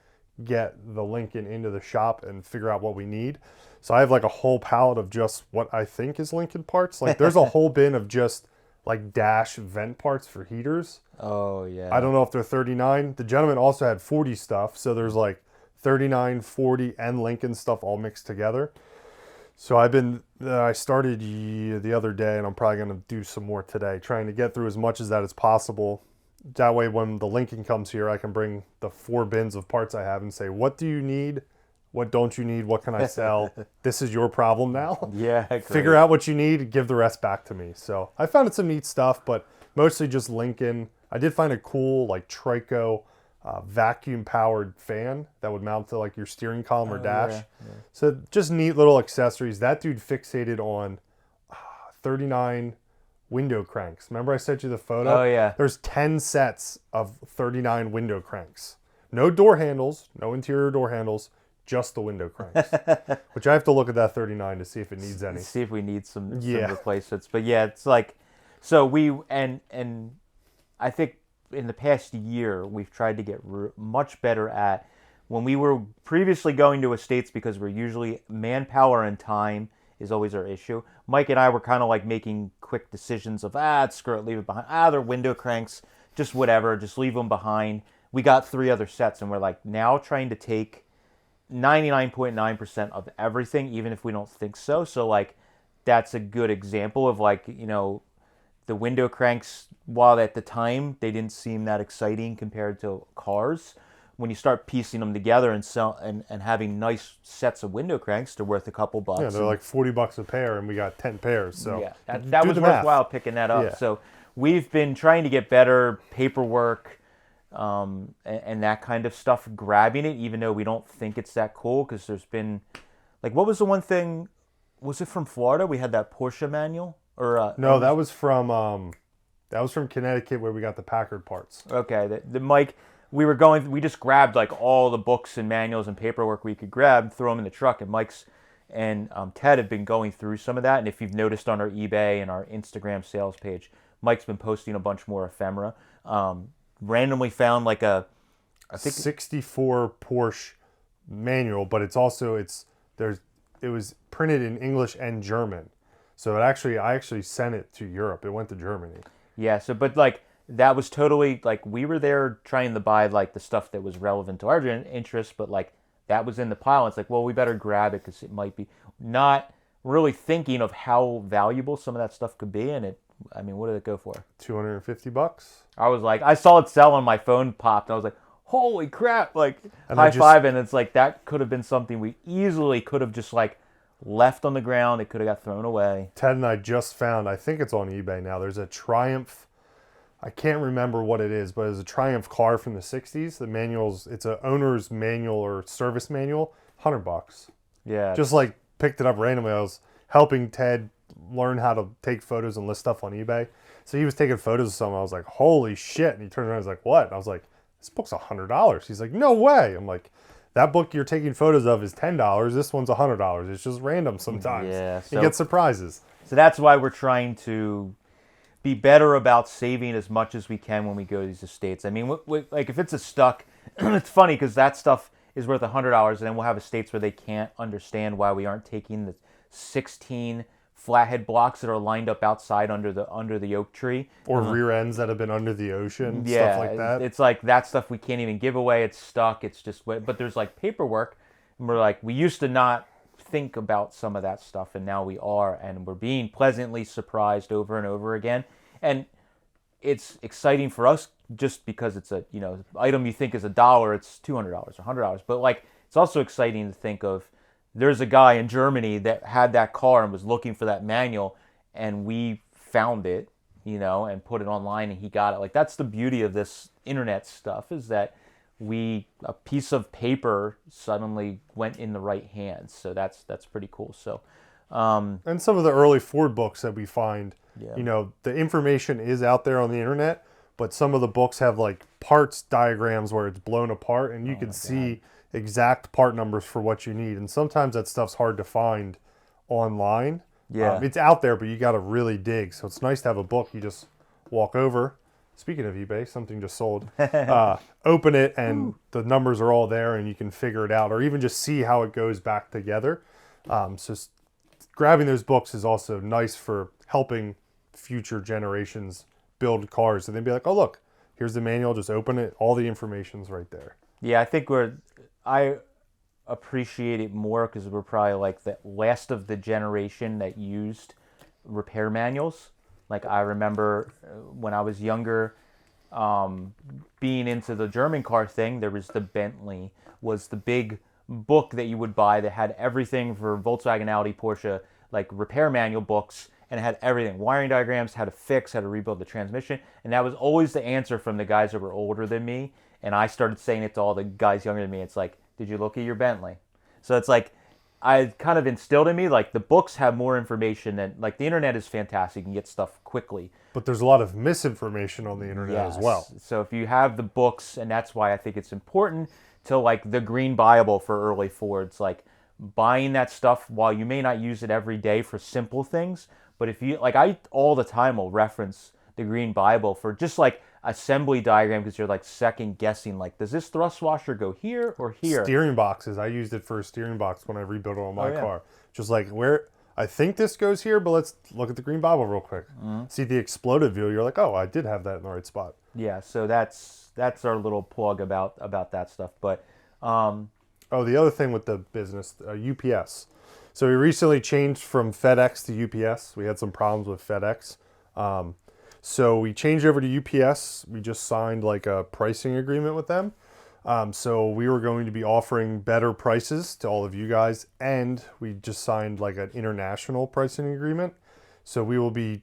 get the Lincoln into the shop and figure out what we need. So I have like a whole pallet of just what I think is Lincoln parts. Like there's a whole bin of just like dash vent parts for heaters. Oh yeah. I don't know if they're 39. The gentleman also had 40 stuff. So there's like 39, 40, and Lincoln stuff all mixed together. So I started the other day, and I'm probably going to do some more today, trying to get through as much as that as possible. That way, when the Lincoln comes here, I can bring the 4 bins of parts I have and say, what do you need? What don't you need? What can I sell? This is your problem now. Yeah, great. Figure out what you need, give the rest back to me. So I found some neat stuff, but mostly just Lincoln. I did find a cool like Trico vacuum powered fan that would mount to like your steering column or dash. Yeah. So just neat little accessories. That dude fixated on 39 window cranks. Remember I sent you the photo? Oh yeah. There's 10 sets of 39 window cranks. No door handles, no interior door handles, just the window cranks. Which I have to look at that 39 to see if it needs any. See if we need some replacements. But yeah, it's like, so we, and I think in the past year, we've tried to get much better at, when we were previously going to estates, because we're usually manpower and time is always our issue. Mike and I were kind of like making quick decisions of, screw it, leave it behind. They're window cranks, just whatever, just leave them behind. We got 3 other sets, and we're like now trying to take 99.9% of everything, even if we don't think so. So like, that's a good example of like, you know, the window cranks, while at the time they didn't seem that exciting compared to cars, when you start piecing them together and having nice sets of window cranks, they're worth a couple bucks. Yeah, they're like $40 a pair, and we got 10 pairs. So yeah, that was worthwhile picking that up. Yeah. So we've been trying to get better paperwork and that kind of stuff, grabbing it, even though we don't think it's that cool, because there's been, like, what was the one thing? Was it from Florida? We had that Porsche manual. Or no, that was from Connecticut, where we got the Packard parts. Okay, the Mike, we just grabbed like all the books and manuals and paperwork we could grab, throw them in the truck, and Mike's and Ted have been going through some of that. And if you've noticed on our eBay and our Instagram sales page, Mike's been posting a bunch more ephemera. Randomly found like I think 64 Porsche manual, but it was printed in English and German. So I actually sent it to Europe. It went to Germany. Yeah. So, but like that was totally like, we were there trying to buy like the stuff that was relevant to our interest, but like that was in the pile. It's like, well, we better grab it because it might be, not really thinking of how valuable some of that stuff could be. And I mean, what did it go for? $250. I was like, I saw it sell on my phone popped. I was like, holy crap! Like high five, and it's like that could have been something we easily could have just like left on the ground. It could have got thrown away. Ted and I just found, I think it's on eBay now, there's a Triumph, I can't remember what it is, but it's a Triumph car from the 60s. The manual's, it's an owner's manual or service manual, $100. Yeah. Just like picked it up randomly. I was helping Ted learn how to take photos and list stuff on eBay. So he was taking photos of something. I was like, holy shit. And he turned around and was like, what? And I was like, this book's $100. He's like, no way. I'm like, that book you're taking photos of is $10. This one's $100. It's just random sometimes. Yeah. You get surprises. So that's why we're trying to be better about saving as much as we can when we go to these estates. I mean, like if it's a stuck, it's funny because that stuff is worth $100, and then we'll have estates where they can't understand why we aren't taking the 16 flathead blocks that are lined up outside under the oak tree, or rear ends that have been under the ocean, yeah, stuff like that. It's like that stuff we can't even give away. It's stuck. It's just, but there's like paperwork, and we're like, we used to not think about some of that stuff, and now we are, and we're being pleasantly surprised over and over again. And it's exciting for us just because it's a, item you think is $1, it's $200 or $100. But like, it's also exciting to think of, there's a guy in Germany that had that car and was looking for that manual, and we found it, and put it online, and he got it. Like, that's the beauty of this internet stuff, is that a piece of paper suddenly went in the right hands. So that's pretty cool. So, and some of the early Ford books that we find, yeah. The information is out there on the internet, but some of the books have like parts diagrams where it's blown apart, and you can see exact part numbers for what you need. And sometimes that stuff's hard to find online. Yeah. It's out there, but you got to really dig. So it's nice to have a book. You just walk over, Speaking of eBay, something just sold. Open it and the numbers are all there and you can figure it out, or even just see how it goes back together. Grabbing those books is also nice for helping future generations build cars. And they'd be like, oh, look, here's the manual. Just open it. All the information's right there. Yeah, I think I appreciate it more because we're probably like the last of the generation that used repair manuals. Like I remember when I was younger, being into the German car thing, there was the Bentley was the big book that you would buy that had everything for Volkswagen, Audi, Porsche, like repair manual books, and it had everything, wiring diagrams, how to fix, how to rebuild the transmission, and that was always the answer from the guys that were older than me. And I started saying it to all the guys younger than me. It's like, did you look at your Bentley? So it's like, I kind of instilled in me, like the books have more information than, like the internet is fantastic. You can get stuff quickly. But there's a lot of misinformation on the internet as well. So if you have the books, and that's why I think it's important to like the Green Bible for early Fords, like buying that stuff while you may not use it every day for simple things. But if you, like I all the time will reference the Green Bible for just like assembly diagram because you're like second guessing, like does this thrust washer go here or here? Steering boxes. I used it for a steering box when I rebuilt it on my car. Just like where I think this goes here, but let's look at the Green Bible real quick. See the exploded view. You're like, oh, I did have that in the right spot. Yeah, so that's our little plug about that stuff. But oh, the other thing with the business, UPS. So we recently changed from FedEx to UPS. We had some problems with FedEx. So we changed over to UPS. We just signed like a pricing agreement with them. So we were going to be offering better prices to all of you guys. And we just signed like an international pricing agreement. So we will be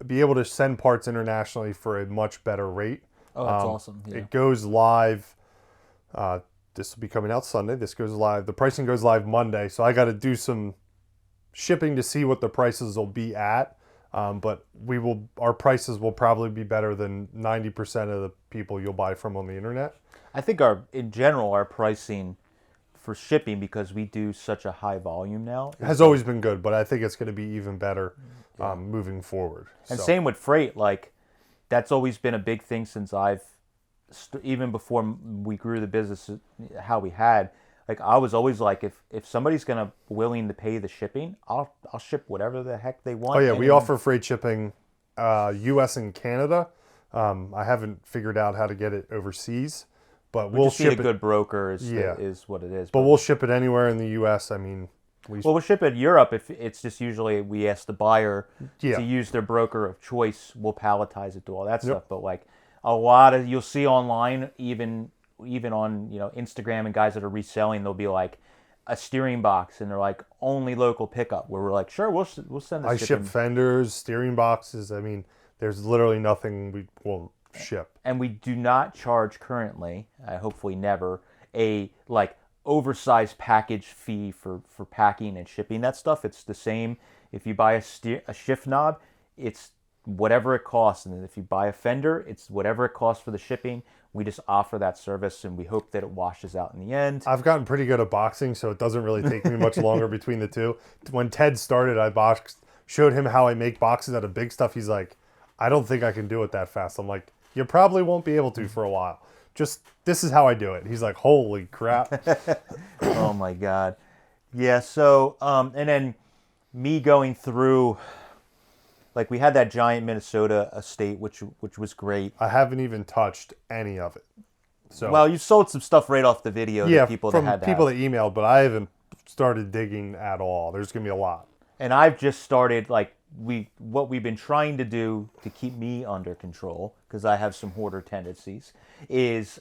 able to send parts internationally for a much better rate. Oh, that's awesome. Yeah. It goes live. This will be coming out Sunday. This goes live. The pricing goes live Monday. So I got to do some shipping to see what the prices will be at. But our prices will probably be better than 90% of the people you'll buy from on the internet. I think in general, our pricing for shipping, because we do such a high volume now, has always been good, but I think it's going to be even better moving forward. And same with freight. Like that's always been a big thing since even before we grew the business, how we had. Like I was always like, if somebody's willing to pay the shipping, I'll ship whatever the heck they want. Oh yeah, we offer freight shipping, U.S. and Canada. I haven't figured out how to get it overseas, but we'll ship it. A good broker is what it is. But we'll ship it anywhere in the U.S. I mean, we'll ship it Europe if it's just usually we ask the buyer to use their broker of choice. We'll palletize it, do all that stuff. But like a lot of you'll see online, even on Instagram and guys that are reselling, they'll be like a steering box and they're like only local pickup, where we're like, sure, we'll send this. I ship fenders, steering boxes. I mean, there's literally nothing we won't ship. And we do not charge currently, hopefully never, a like oversized package fee for packing and shipping that stuff. It's the same if you buy a shift knob, it's whatever it costs, and if you buy a fender, it's whatever it costs for the shipping. We just offer that service, and we hope that it washes out in the end. I've gotten pretty good at boxing, so it doesn't really take me much longer between the two. When Ted started, I showed him how I make boxes out of big stuff. He's like, I don't think I can do it that fast. I'm like, you probably won't be able to for a while. Just, this is how I do it. He's like, holy crap. Oh my God. Yeah, so, and then me going through, like we had that giant Minnesota estate, which was great. I haven't even touched any of it. So well, you sold some stuff right off the video to people from that had people that emailed, but I haven't started digging at all. There's gonna be a lot. And I've just started like what we've been trying to do to keep me under control, because I have some hoarder tendencies, is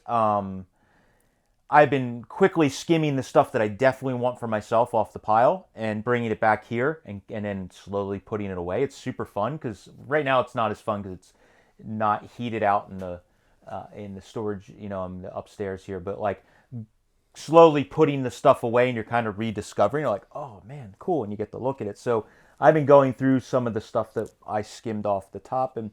I've been quickly skimming the stuff that I definitely want for myself off the pile and bringing it back here and then slowly putting it away. It's super fun because right now it's not as fun because it's not heated out in the storage, in the upstairs here. But like slowly putting the stuff away and you're kind of rediscovering. You're like, oh man, cool, and you get to look at it. So I've been going through some of the stuff that I skimmed off the top, and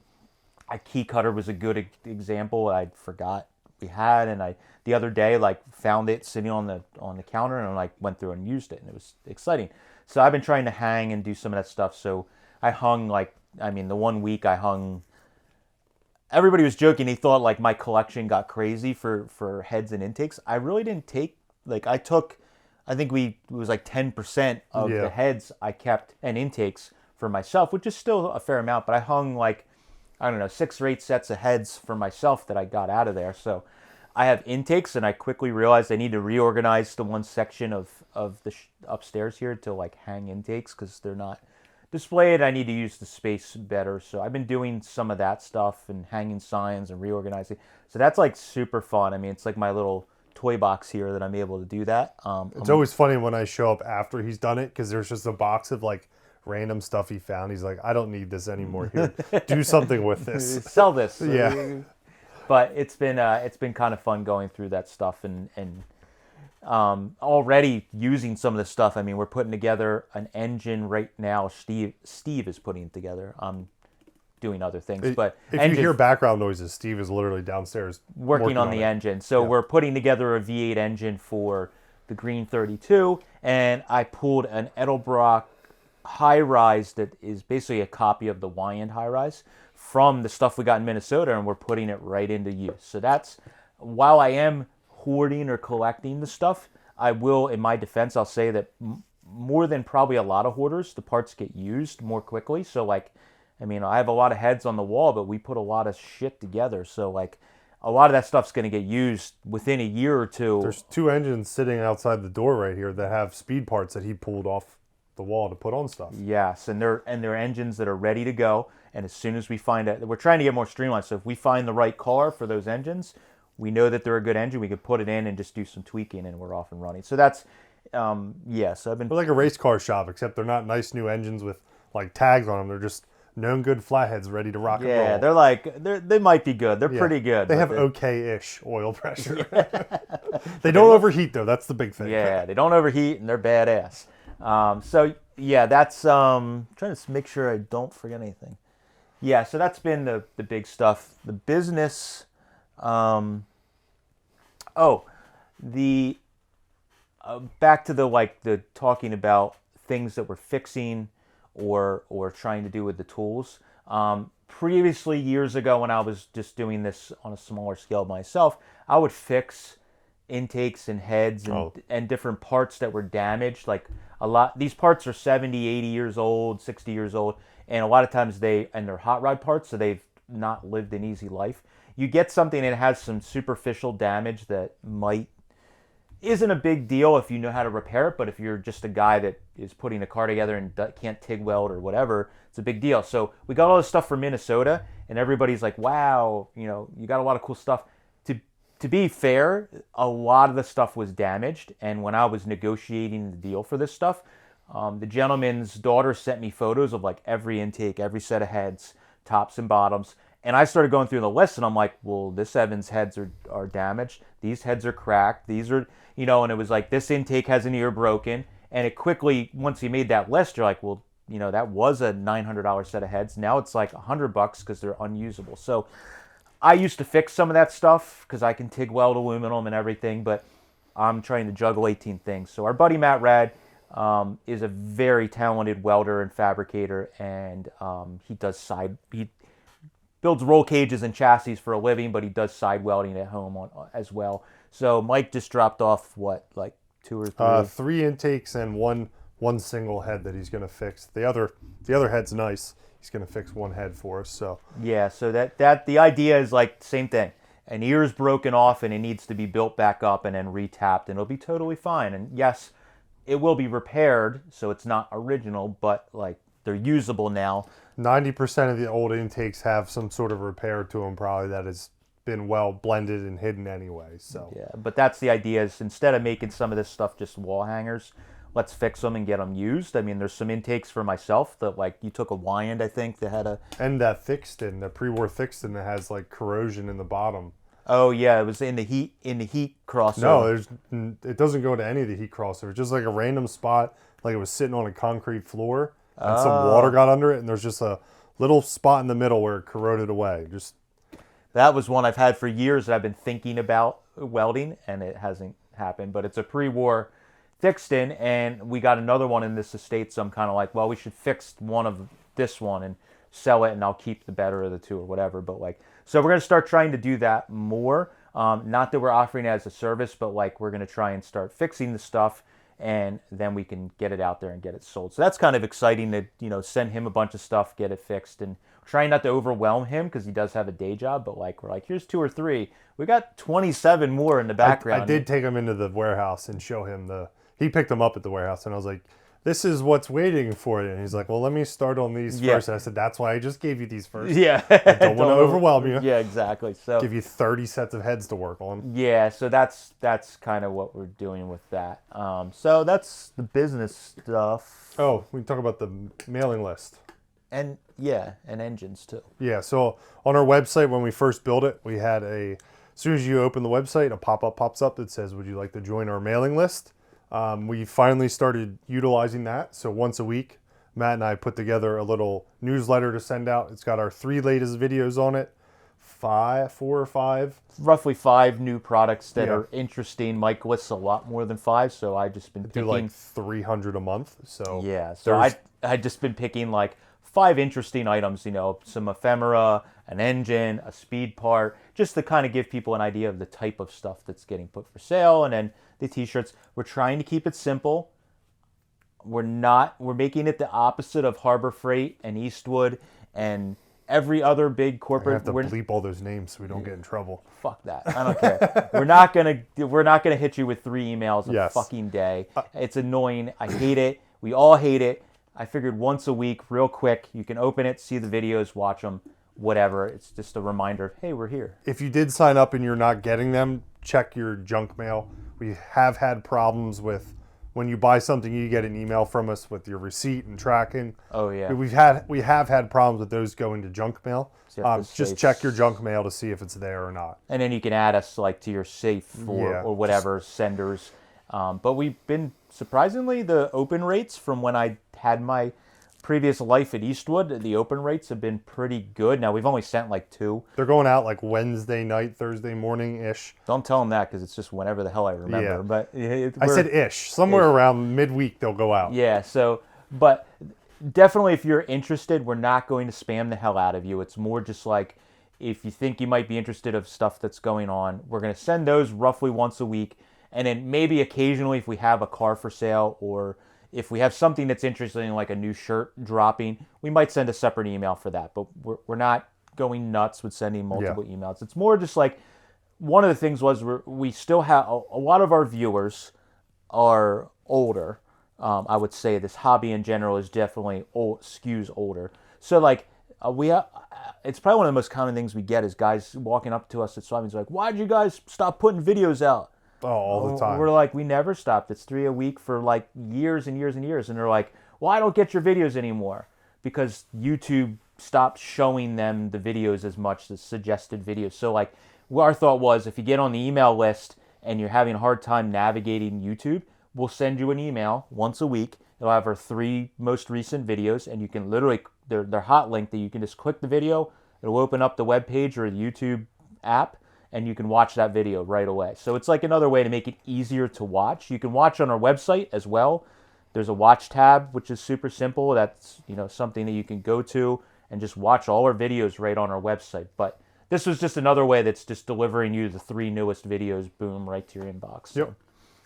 a key cutter was a good example I forgot we had, and I the other day like found it sitting on the counter and I like went through and used it, and it was exciting. So I've been trying to hang and do some of that stuff. So I hung the 1 week I hung everybody was joking. They thought like my collection got crazy for heads and intakes. I really didn't take like I took. I think it was like 10% of the Yeah. heads I kept and intakes for myself, which is still a fair amount. But I hung like I don't know 6 or 8 sets of heads for myself that I got out of there. So I have intakes, and I quickly realized I need to reorganize the one section of the upstairs here to like hang intakes because they're not displayed. I need to use the space better. So I've been doing some of that stuff and hanging signs and reorganizing. So that's like super fun. I mean, it's like my little toy box here that I'm able to do that. It's always funny when I show up after he's done it because there's just a box of like random stuff he found. He's like, I don't need this anymore. Here, do something with this. Sell this. Yeah. But it's been kind of fun going through that stuff and already using some of this stuff. I mean, we're putting together an engine right now. Steve is putting it together. I'm doing other things, but If you hear background noises, Steve is literally downstairs working on the engine. So we're putting together a V8 engine for the Green 32, and I pulled an Edelbrock high rise that is basically a copy of the Wyand high rise from the stuff we got in Minnesota, and we're putting it right into use. So that's, while I am hoarding or collecting the stuff, I will, in my defense, I'll say that more than probably a lot of hoarders, the parts get used more quickly. So like, I mean, I have a lot of heads on the wall, but we put a lot of shit together. So like, a lot of that stuff's going to get used within a year or two. There's 2 engines sitting outside the door right here that have speed parts that he pulled off the wall to put on stuff. Yes, and they're engines that are ready to go. And as soon as we find it, we're trying to get more streamlined. So if we find the right car for those engines, we know that they're a good engine. We can put it in and just do some tweaking, and we're off and running. So that's, yeah. So I've been They're like a race car shop, except they're not nice new engines with like tags on them. They're just known good flatheads ready to rock and roll. yeah. They're like they might be good. They're pretty good. They but have okay-ish oil pressure. They don't overheat though. That's the big thing. Yeah, they don't overheat and they're badass. So yeah, that's trying to make sure I don't forget anything. Yeah, so that's been the big stuff. The business. The back to the talking about things that we're fixing or trying to do with the tools. Previously, years ago, when I was just doing this on a smaller scale myself, I would fix intakes and heads and different parts that were damaged. Like a lot, these parts are 70, 80 years old, 60 years old, and a lot of times they're hot rod parts, so they've not lived an easy life. You get something that has some superficial damage that isn't a big deal if you know how to repair it, but if you're just a guy that is putting a car together and can't TIG weld or whatever, it's a big deal. So we got all this stuff from Minnesota, and everybody's like, wow, you got a lot of cool stuff. To be fair, a lot of the stuff was damaged, and when I was negotiating the deal for this stuff, the gentleman's daughter sent me photos of like every intake, every set of heads, tops and bottoms, and I started going through the list, and I'm like, well, this Evans heads are damaged, these heads are cracked, these are, and it was like, this intake has an ear broken, and it quickly, once you made that list, you're like, well, that was a $900 set of heads, now it's like $100 because they're unusable. So I used to fix some of that stuff because I can TIG weld aluminum and everything, but I'm trying to juggle 18 things. So our buddy Matt Rad is a very talented welder and fabricator, and he builds roll cages and chassis for a living, but he does side welding at home as well. So Mike just dropped off like 2 or 3? 3 intakes and one single head that he's going to fix. The other head's nice. He's going to fix one head for us. So yeah, so that the idea is like same thing. An ear is broken off and it needs to be built back up and then retapped, and it'll be totally fine. And yes, it will be repaired, so it's not original, but like they're usable now. 90% of the old intakes have some sort of repair to them, probably that has been well blended and hidden anyway. So yeah, but that's the idea, is instead of making some of this stuff just wall hangers, let's fix them and get them used. I mean, there's some intakes for myself that, like, you took a Wyand, I think, that had and that Thixton, the pre-war Thixton that has like corrosion in the bottom. Oh yeah, it was in the heat crossover. No, it doesn't go to any of the heat crossovers. Just like a random spot, like it was sitting on a concrete floor and some water got under it, and there's just a little spot in the middle where it corroded away. That was one I've had for years that I've been thinking about welding, and it hasn't happened. But it's a pre-war Thixton, and we got another one in this estate, so I'm kind of like, well, we should fix one of this one. And sell it and I'll keep the better of the two or whatever. But like, so we're gonna start trying to do that more. Not that we're offering it as a service, but like we're gonna try and start fixing the stuff, and then we can get it out there and get it sold. So that's kind of exciting to, you know, send him a bunch of stuff, get it fixed, and trying not to overwhelm him because he does have a day job. But like, we're like, here's 2 or 3. We got 27 more in the background. I did take him into the warehouse and show him he picked them up at the warehouse, and I was like, this is what's waiting for you. And he's like, well, let me start on these first. And I said, that's why I just gave you these first. Yeah. I don't want to overwhelm you. Yeah, exactly. So give you 30 sets of heads to work on. Yeah, so that's kind of what we're doing with that. So that's the business stuff. Oh, we can talk about the mailing list. And yeah, and engines too. Yeah, so on our website, when we first built it, we had as soon as you open the website, a pop-up pops up that says, would you like to join our mailing list? We finally started utilizing that. So once a week, Matt and I put together a little newsletter to send out. It's got our 3 latest videos on it, 4 or 5. Roughly 5 new products that are interesting. Mike lists a lot more than 5, so I just been picking like 300 a month. So yeah, so I just been picking like 5 interesting items, you know, some ephemera, an engine, a speed part, just to kind of give people an idea of the type of stuff that's getting put for sale. And then the t-shirts, we're trying to keep it simple. We're making it the opposite of Harbor Freight and Eastwood and every other big corporate. I have to bleep all those names so we don't get in trouble. Fuck that. I don't care. We're not gonna hit you with 3 emails a fucking day. It's annoying. I hate it. We all hate it. I figured once a week, real quick, you can open it, see the videos, watch them, whatever. It's just a reminder, hey, we're here. If you did sign up and you're not getting them, check your junk mail. We have had problems with when you buy something, you get an email from us with your receipt and tracking. Oh yeah. We have had problems with those going to junk mail. So just check your junk mail to see if it's there or not. And then you can add us like to your safe or whatever senders. But we've been surprisingly, the open rates from when I had my previous life at Eastwood, the open rates have been pretty good. Now, we've only sent like 2. They're going out like Wednesday night, Thursday morning-ish. Don't tell them that because it's just whenever the hell I remember. Yeah. But I said ish. Somewhere around midweek they'll go out. Yeah, so, but definitely if you're interested, we're not going to spam the hell out of you. It's more just like if you think you might be interested of stuff that's going on, we're going to send those roughly once a week. And then maybe occasionally if we have a car for sale or if we have something that's interesting like a new shirt dropping, we might send a separate email for that. But we're not going nuts with sending multiple emails. It's more just like one of the things was we still have a lot of our viewers are older. I would say this hobby in general is definitely skews older. So like it's probably one of the most common things we get is guys walking up to us at Swap Meets like, why'd you guys stop putting videos out? Oh, all the time. We're like, we never stopped. It's 3 a week for like years and years and years. And they're like, well, I don't get your videos anymore because YouTube stopped showing them the videos as much, the suggested videos. So like our thought was if you get on the email list and you're having a hard time navigating YouTube, we'll send you an email once a week. It'll have our 3 most recent videos and you can literally, they're hot linked that you can just click the video. It'll open up the web page or the YouTube app and you can watch that video right away. So it's like another way to make it easier to watch. You can watch on our website as well. There's a watch tab, which is super simple. That's, you know, something that you can go to and just watch all our videos right on our website. But this was just another way that's just delivering you the 3 newest videos, boom, right to your inbox. So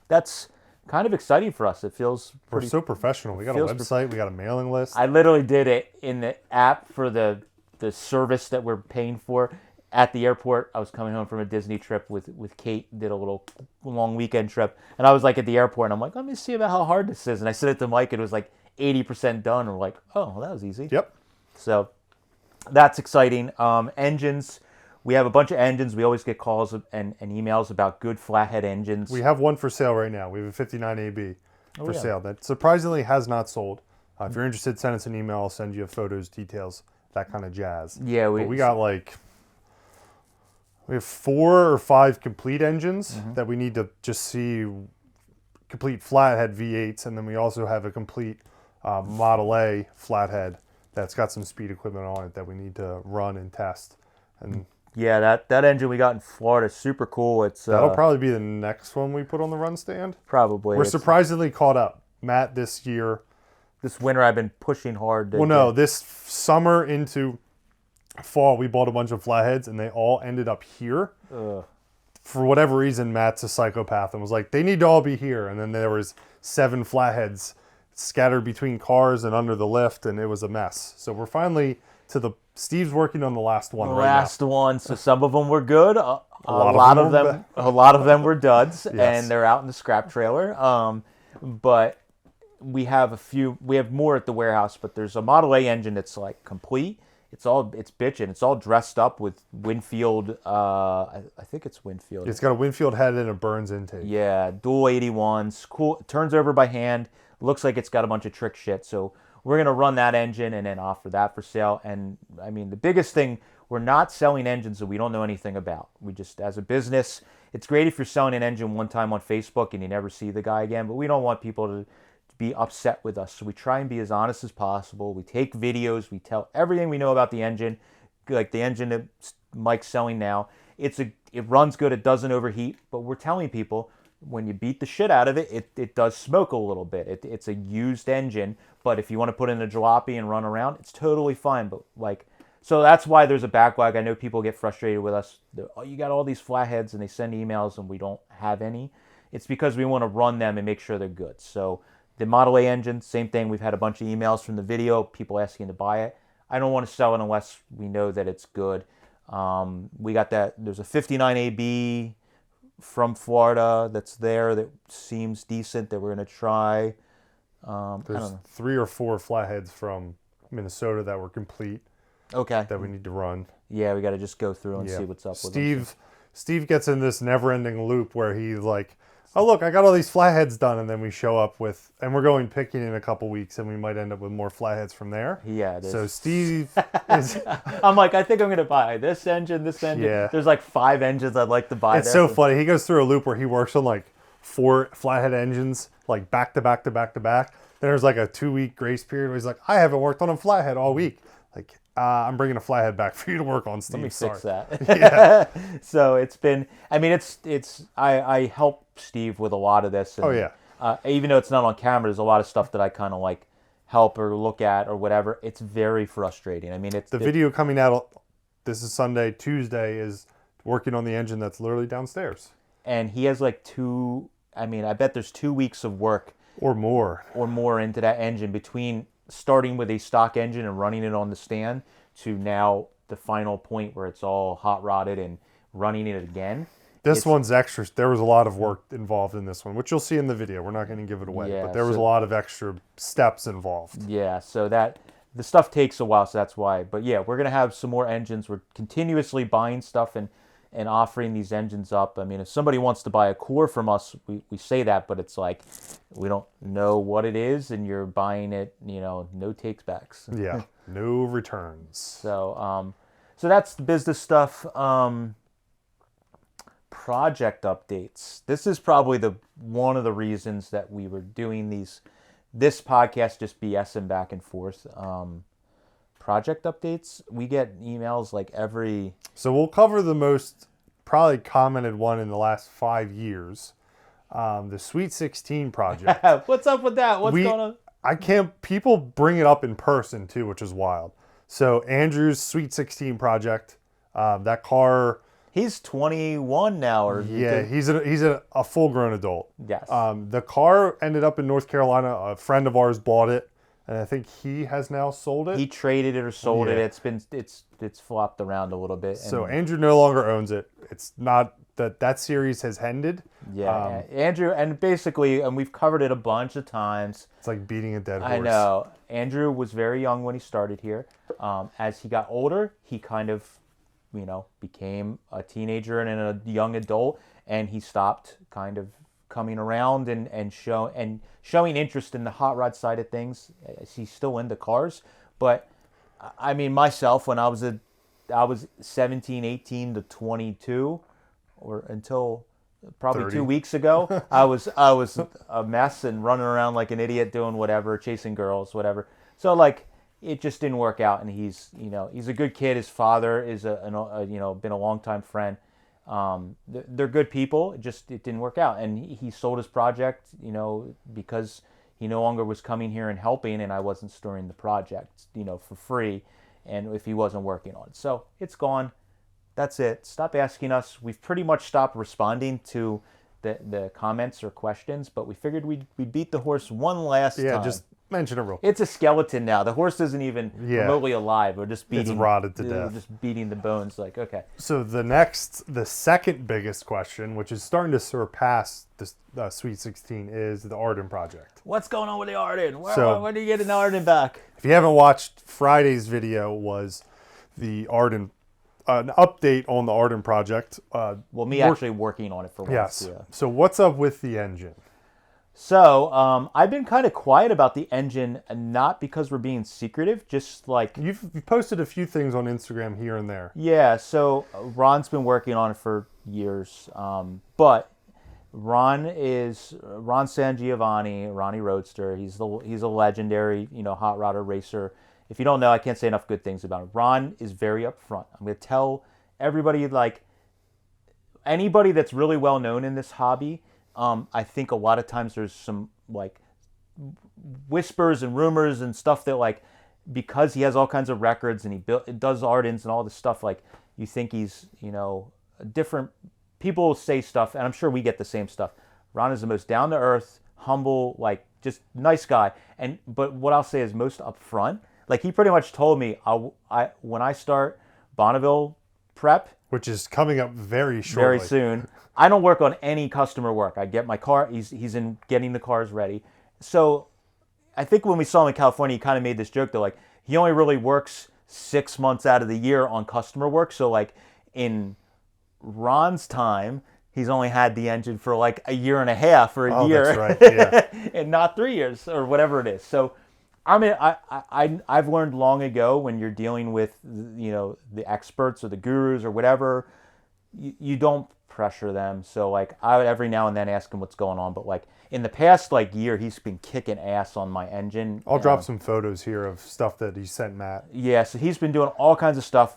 that's kind of exciting for us. It feels We're so professional. We got a website. We got a mailing list. I literally did it in the app for the service that we're paying for. At the airport, I was coming home from a Disney trip with Kate, did a little long weekend trip, and I was like at the airport, and I'm like, let me see about how hard this is. And I sent it to Mike, and it was like 80% done. And we're like, oh, well, that was easy. Yep. So that's exciting. Engines, we have a bunch of engines. We always get calls and emails about good flathead engines. We have one for sale right now. We have a 59 AB for sale that surprisingly has not sold. If you're interested, send us an email. I'll send you photos, details, that kind of jazz. Yeah, we got like... We have 4 or 5 complete engines that we need to just see complete flathead V8s, and then we also have a complete Model A flathead that's got some speed equipment on it that we need to run and test. And yeah, that engine we got in Florida is super cool. It's that'll probably be the next one we put on the run stand. Probably. We're surprisingly caught up. Matt this year this winter I've been pushing hard to Well, no, this summer into fall, we bought a bunch of flatheads, and they all ended up here. Ugh. For whatever reason, Matt's a psychopath and was like, they need to all be here. And then there was 7 flatheads scattered between cars and under the lift, and it was a mess. So we're finally Steve's working on the last one right now. Last one. So some of them were good. A lot lot of them were duds, Yes. and they're out in the scrap trailer. But we have more at the warehouse. But there's a Model A engine that's like complete. It's bitchin'. It's all dressed up with Winfield. I think it's Winfield. It's got a Winfield head and a Burns intake. Yeah, dual 81s. Cool. It turns over by hand. Looks like it's got a bunch of trick shit. So we're going to run that engine and then offer that for sale. And I mean, the biggest thing, we're not selling engines that we don't know anything about. We just, as a business, it's great if you're selling an engine one time on Facebook and you never see the guy again, but we don't want people to be upset with us. So we try and be as honest as possible. We take videos. We tell everything we know about the engine, like the engine that Mike's selling now. It runs good. It doesn't overheat, but we're telling people, when you beat the shit out of it, it does smoke a little bit. It's a used engine, but if you want to put in a jalopy and run around, it's totally fine. But so that's why there's a backlog. I know people get frustrated with us. Oh, you got all these flatheads, and they send emails, and we don't have any. It's because we want to run them and make sure they're good. So the Model A engine, same thing. We've had a bunch of emails from the video, people asking to buy it. I don't want to sell it unless we know that it's good. We got that. There's a 59 AB from Florida that's there that seems decent that we're going to try. There's 3 or 4 flatheads from Minnesota that were complete. Okay. That we need to run. Yeah, we got to just go through and see what's up with them. Steve gets in this never-ending loop where he's like, oh, look, I got all these flatheads done. And then we show up and we're going picking in a couple weeks, and we might end up with more flatheads from there. Yeah, it is. So Steve is... I'm like, I think I'm going to buy this engine. Yeah. There's like 5 engines I'd like to buy. It's so funny. He goes through a loop where he works on like 4 flathead engines, like back to back to back to back. Then there's like a 2-week grace period where he's like, I haven't worked on a flathead all week. Like, I'm bringing a flathead back for you to work on, Steve. Let me fix that. Yeah. So it's been, I mean, I help Steve with a lot of this. And, Oh, yeah. Even though it's not on camera, there's a lot of stuff that I kind of like help or look at or whatever. It's very frustrating. I mean, the video coming out, this is Sunday, Tuesday, is working on the engine that's literally downstairs. And he has like I bet there's 2 weeks of work. Or more into that engine, between starting with a stock engine and running it on the stand to now the final point where it's all hot rodded and running it again. This one's extra. There was a lot of work involved in this one, which you'll see in the video. We're not going to give it away, Yeah, but there was a lot of extra steps involved. Yeah, so that the stuff takes a while, so that's why. But yeah, we're going to have some more engines. We're continuously buying stuff and offering these engines up. I mean, if somebody wants to buy a core from us, we say that, but it's like, we don't know what it is, and you're buying it, no takes backs. Yeah, no returns. So that's the business stuff. Project updates. This is probably one of the reasons that we were doing this podcast, just BSing back and forth. Project updates. We get emails like every... So we'll cover the most probably commented one in the last 5 years. The Sweet 16 project. What's up with that? What's going on? People bring it up in person too, which is wild. So Andrew's Sweet 16 project, that car... He's 21 now, or... Yeah, he's a full-grown adult. Yes. The car ended up in North Carolina. A friend of ours bought it, and I think he has now sold it. He traded it or sold it. It's flopped around a little bit. So Andrew no longer owns it. It's not that series has ended. Yeah, Andrew, and basically, and we've covered it a bunch of times. It's like beating a dead horse. I know. Andrew was very young when he started here. As he got older, he kind of, became a teenager and a young adult, and he stopped kind of coming around and showing interest in the hot rod side of things. He's still into cars, but I mean, myself, when I was 17, 18 to 22, or until probably 30. 2 weeks ago, I was a mess and running around like an idiot, doing whatever, chasing girls, whatever. So like, it just didn't work out, and he's a good kid. His father is been a longtime friend. They're good people. It didn't work out, and he sold his project, because he no longer was coming here and helping, and I wasn't storing the project, for free, and if he wasn't working on it. So it's gone. That's it. Stop asking us. We've pretty much stopped responding to the comments or questions, but we figured we'd beat the horse one last time. Yeah, just mention it real quick. It's a skeleton now. The horse isn't even remotely alive. We're just beating. It's rotted to death. We're just beating the bones. Like, okay. So the second biggest question, which is starting to surpass the Sweet 16, is the Arden project. What's going on with the Arden? When are you getting the Arden back? If you haven't watched Friday's video, was the Arden an update on the Arden project. Actually working on it for once. Yes. Yeah. So what's up with the engine? So I've been kind of quiet about the engine, not because we're being secretive, just like... You've posted a few things on Instagram here and there. Yeah, so Ron's been working on it for years, but Ron San Giovanni, Ronnie Roadster. He's a legendary, hot rodder racer. If you don't know, I can't say enough good things about him. Ron is very upfront. I'm going to tell everybody, like, anybody that's really well known in this hobby, I think a lot of times there's some, like, whispers and rumors and stuff that, like, because he has all kinds of records and he does Ardens and all this stuff, like, you think he's, different... People say stuff, and I'm sure we get the same stuff. Ron is the most down-to-earth, humble, like, just nice guy. But what I'll say is most upfront. Like, he pretty much told me, when I start Bonneville prep... Which is coming up very shortly. Very soon. I don't work on any customer work. I get my car. He's in getting the cars ready. So I think when we saw him in California, he kind of made this joke that, like, he only really works 6 months out of the year on customer work. So, like, in Ron's time, he's only had the engine for, like, a year and a half or a year. That's right, yeah. And not 3 years or whatever it is. So, I mean, I've learned long ago when you're dealing with, the experts or the gurus or whatever, you don't pressure them. So, like, I would every now and then ask him what's going on. But, like, in the past, like, year, he's been kicking ass on my engine. I'll drop some photos here of stuff that he sent Matt. Yeah, so he's been doing all kinds of stuff.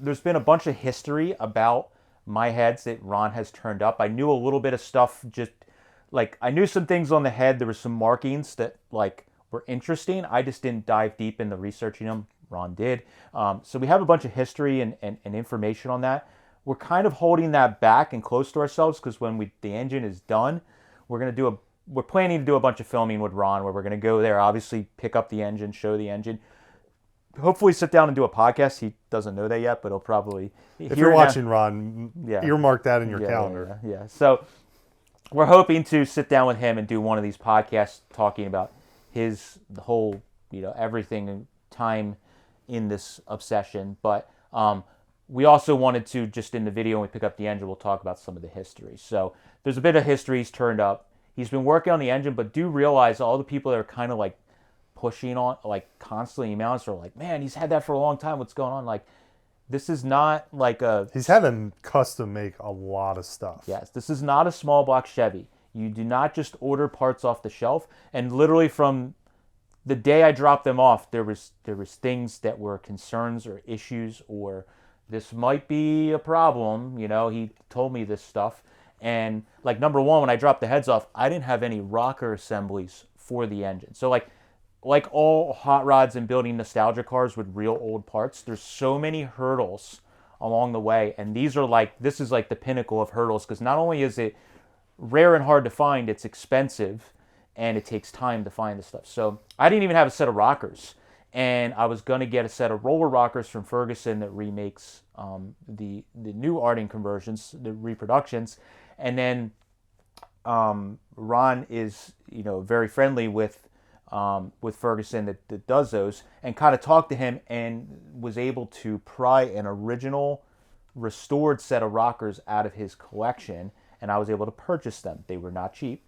There's been a bunch of history about my heads that Ron has turned up. I knew a little bit of stuff, just, like, I knew some things on the head. There were some markings that, like, were interesting. I just didn't dive deep into researching them. Ron did. So we have a bunch of history and information on that. We're kind of holding that back and close to ourselves because when the engine is done, we're planning to do a bunch of filming with Ron where we're going to go there, obviously pick up the engine, show the engine. Hopefully sit down and do a podcast. He doesn't know that yet, but he'll probably... If you're watching, Ron, earmark that in your calendar. Yeah. So we're hoping to sit down with him and do one of these podcasts talking about the whole, everything and time in this obsession. But we also wanted to, just in the video when we pick up the engine, we'll talk about some of the history. So there's a bit of history he's turned up. He's been working on the engine, but do realize all the people that are kind of like pushing on, like constantly emails are like, man, he's had that for a long time. What's going on? Like, this is not like He's had them custom make a lot of stuff. Yes, this is not a small block Chevy. You do not just order parts off the shelf. And literally from the day I dropped them off, there was things that were concerns or issues or this might be a problem. He told me this stuff. And, like, number one, when I dropped the heads off, I didn't have any rocker assemblies for the engine. So, like all hot rods and building nostalgia cars with real old parts, there's so many hurdles along the way. And this is like the pinnacle of hurdles because not only is it rare and hard to find, it's expensive and it takes time to find the stuff. So I didn't even have a set of rockers, and I was going to get a set of roller rockers from Ferguson that remakes the new Arden conversions, the reproductions. And then Ron is very friendly with Ferguson that does those, and kind of talked to him and was able to pry an original restored set of rockers out of his collection. And I was able to purchase them. They were not cheap,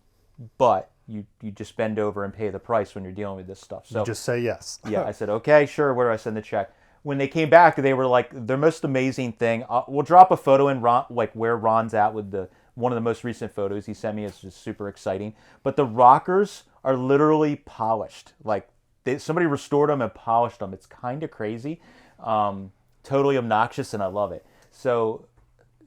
but you just bend over and pay the price when you're dealing with this stuff. So you just say yes. Yeah, I said, okay, sure. Where do I send the check? When they came back, they were like, the most amazing thing. We'll drop a photo in Ron, like where Ron's at with one of the most recent photos he sent me. It's just super exciting. But the rockers are literally polished. Like somebody restored them and polished them. It's kind of crazy, totally obnoxious, and I love it. So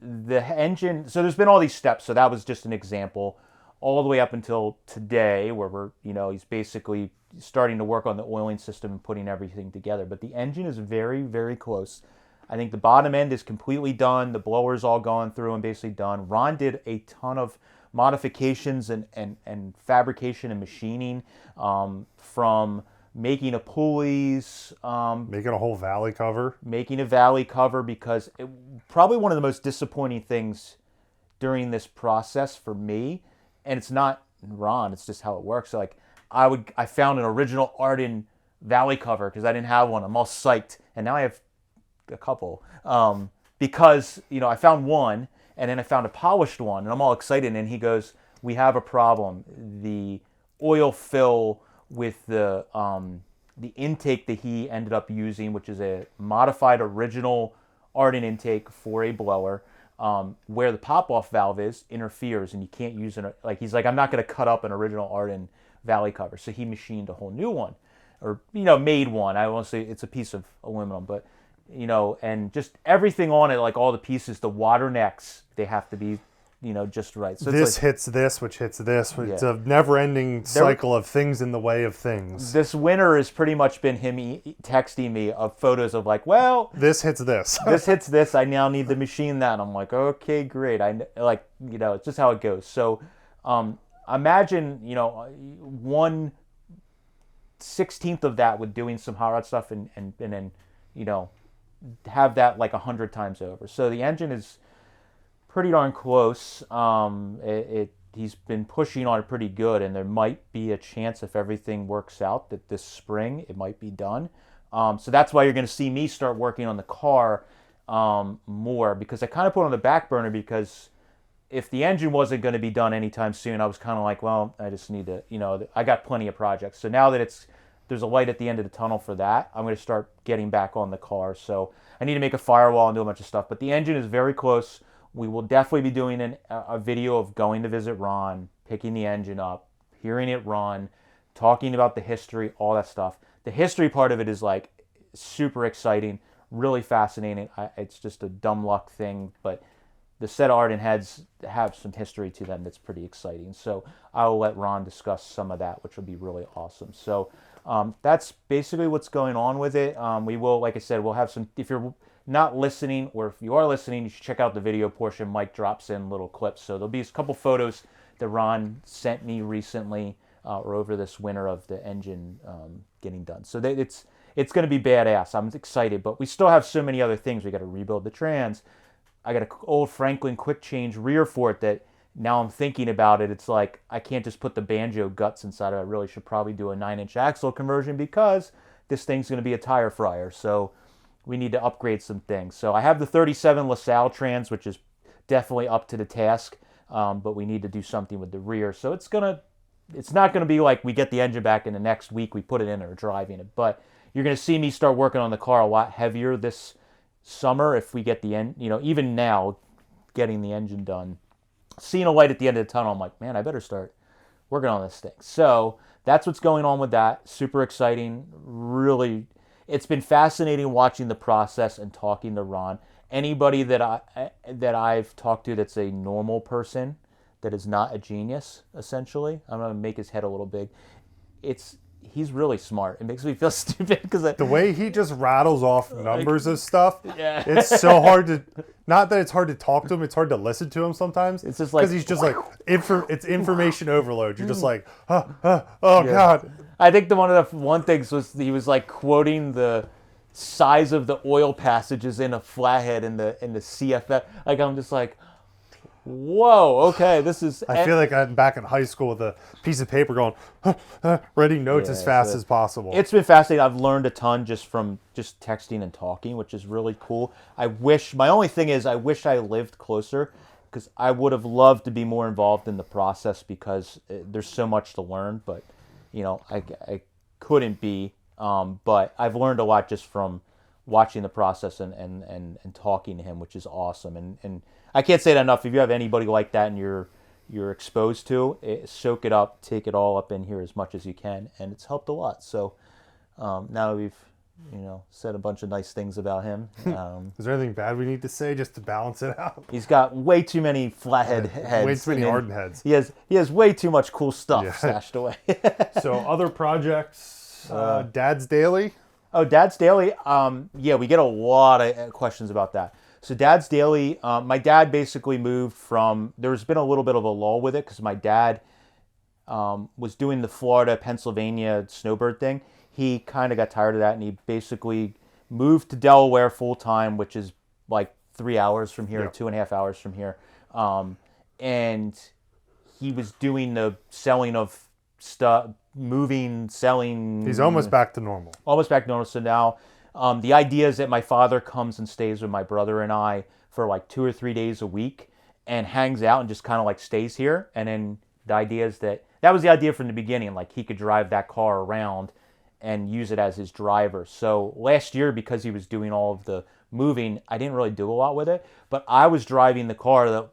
the engine, so there's been all these steps. So that was just an example. all the way up until today, where he's basically starting to work on the oiling system and putting everything together. But the engine is very, very close. I think the bottom end is completely done. The blower's all gone through and basically done. Ron did a ton of modifications and fabrication and machining, from making a pulleys, Making a whole valley cover. making a valley cover, because probably one of the most disappointing things during this process for me, and it's not Ron, it's just how it works. So like I found an original Arden valley cover because I didn't have one. I'm all psyched, and now I have a couple, because I found one, and then I found a polished one, and I'm all excited. And he goes, "We have a problem. The oil fill with the intake that he ended up using, which is a modified original Arden intake for a blower, where the pop-off valve is, interferes, and you can't use it. Like he's like, I'm not going to cut up an original Arden valley cover, so he machined a whole new one, or made one. I won't say it's a piece of aluminum, but and just everything on it, like all the pieces, the water necks, they have to be just right. So this hits this, which hits this. It's a never-ending cycle of things in the way of things. This winter has pretty much been him texting me of photos of like, well, this hits this. This hits this. I now need to machine that. And I'm like, okay, great. It's just how it goes. So, imagine 1/16 of that with doing some hot rod stuff, and then have that like 100 times over. So the engine is pretty darn close. He's been pushing on it pretty good, and there might be a chance, if everything works out, that this spring it might be done. So that's why you're going to see me start working on the car more, because I kind of put it on the back burner, because if the engine wasn't going to be done anytime soon, I was kind of like, well, I just need to, I got plenty of projects. So now that there's a light at the end of the tunnel for that, I'm going to start getting back on the car. So I need to make a firewall and do a bunch of stuff. But the engine is very close. We will definitely be doing a video of going to visit Ron, picking the engine up, hearing it run, talking about the history, all that stuff. The history part of it is like super exciting, really fascinating. It's just a dumb luck thing, but the set of Arden heads have some history to them that's pretty exciting. So I will let Ron discuss some of that, which will be really awesome. So that's basically what's going on with it. We will, like I said, we'll have some, if you're not listening, or if you are listening, you should check out the video portion. Mike drops in little clips. So there'll be a couple photos that Ron sent me recently, or over this winter, of the engine getting done. So it's going to be badass. I'm excited, but we still have so many other things. We got to rebuild the trans. I got an old Franklin quick change rear for it that now I'm thinking about it. It's like, I can't just put the banjo guts inside of it. I really should probably do a 9-inch axle conversion, because this thing's going to be a tire fryer. So we need to upgrade some things. So I have the 37 LaSalle trans, which is definitely up to the task, but we need to do something with the rear. So it's not going to be like we get the engine back and the next week we put it in or driving it. But you're going to see me start working on the car a lot heavier this summer if we get the end, even now, getting the engine done. Seeing a light at the end of the tunnel, I'm like, man, I better start working on this thing. So that's what's going on with that. Super exciting. Really, it's been fascinating watching the process and talking to Ron. Anybody that I've talked to that's a normal person, that is not a genius, essentially, I'm going to make his head a little big. He's really smart. It makes me feel stupid because the way he just rattles off numbers of stuff, yeah. It's so hard to, not that it's hard to talk to him, it's hard to listen to him sometimes. It's just like, because he's just like, it's information overload. You're just like, oh God. I think one of the things was he was like quoting the size of the oil passages in a flathead in the CFF. Like, I'm just like, whoa, okay, this is... I feel like I'm back in high school with a piece of paper going, writing notes as fast as possible. It's been fascinating. I've learned a ton just from texting and talking, which is really cool. My only thing is, I wish I lived closer, because I would have loved to be more involved in the process, because there's so much to learn, but, I couldn't be. But I've learned a lot just from watching the process and talking to him, which is awesome. And I can't say that enough. If you have anybody like that and you're exposed to, soak it up, take it all up in here as much as you can, and it's helped a lot. So now that we've said a bunch of nice things about him. Is there anything bad we need to say just to balance it out? He's got way too many flathead heads. Way too many Arden heads. He has way too much cool stuff Yeah. stashed away. So other projects, Dad's Daily. Oh, Dad's Daily. Yeah, we get a lot of questions about that. So Dad's Daily, my dad basically moved from. There's been a little bit of a lull with it because my dad was doing the Florida, Pennsylvania snowbird thing. He kind of got tired of that, and he basically moved to Delaware full time, which is like 3 hours from here, 2.5 hours from here. And he was doing the selling of stuff, moving, selling. He's almost back to normal. Almost back to normal. So now the idea is that my father comes and stays with my brother and I for like 2 or 3 days a week and hangs out and just kind of like stays here. And then the idea is that was the idea from the beginning. Like he could drive that car around and use it as his driver. So last year, because he was doing all of the moving, I didn't really do a lot with it. But I was driving the car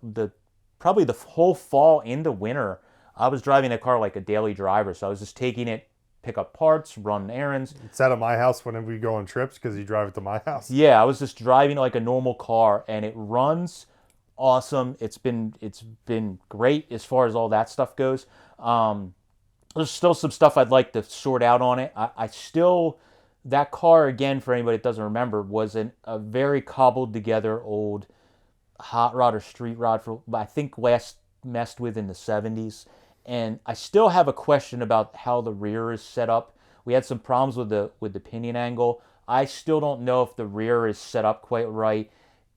probably the whole fall into winter. I was driving the car like a daily driver. So I was just taking it, pick up parts, run errands. It's out of my house whenever we go on trips because you drive it to my house. Yeah, I was just driving like a normal car, and it runs awesome. It's been great as far as all that stuff goes. There's still some stuff I'd like to sort out on it. I still, that car, again, for anybody that doesn't remember, was a very cobbled together old hot rod or street rod for, I think, last messed with in the 70s. And I still have a question about how the rear is set up. We had some problems with the pinion angle. I still don't know if the rear is set up quite right.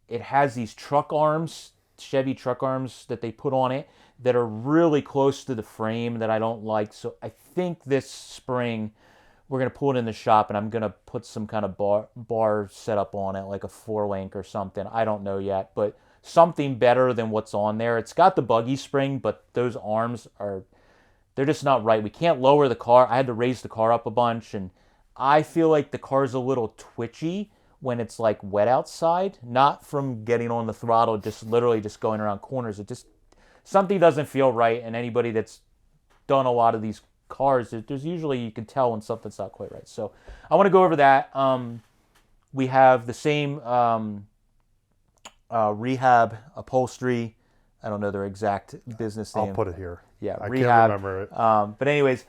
It has these truck arms, Chevy truck arms that they put on it that are really close to the frame that I don't like. So I think this spring we're going to pull it in the shop and I'm going to put some kind of bar setup on it, like a 4-link or something. I don't know yet, but something better than what's on there. It's got the buggy spring, but those arms they're just not right. We can't lower the car. I had to raise the car up a bunch, and I feel like the car's a little twitchy when it's like wet outside, not from getting on the throttle, just literally just going around corners. It just, something doesn't feel right, and anybody that's done a lot of these cars, there's usually, you can tell when something's not quite right. So I want to go over that. We have the same rehab upholstery. I don't know their exact business name. I'll put it here. Yeah, I rehab. can't remember it. But anyways,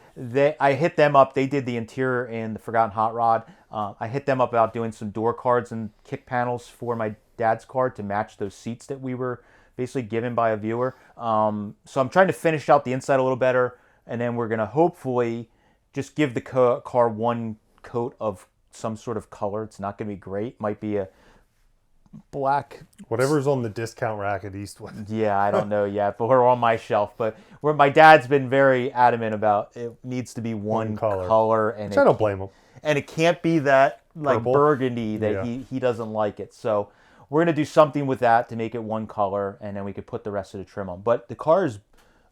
I hit them up. They did the interior in the Forgotten Hot Rod. I hit them up about doing some door cards and kick panels for my dad's car to match those seats that we were basically given by a viewer. So I'm trying to finish out the inside a little better, and then we're going to hopefully just give the car one coat of some sort of color. It's not going to be great. Might be a black, whatever's on the discount rack at Eastwood. Yeah, I don't know yet, but we're on my shelf. But where my dad's been very adamant about, it needs to be one color, and I don't blame him. And it can't be that like Purple? burgundy that he doesn't like it. So we're gonna do something with that to make it one color, and then we could put the rest of the trim on. But the car is,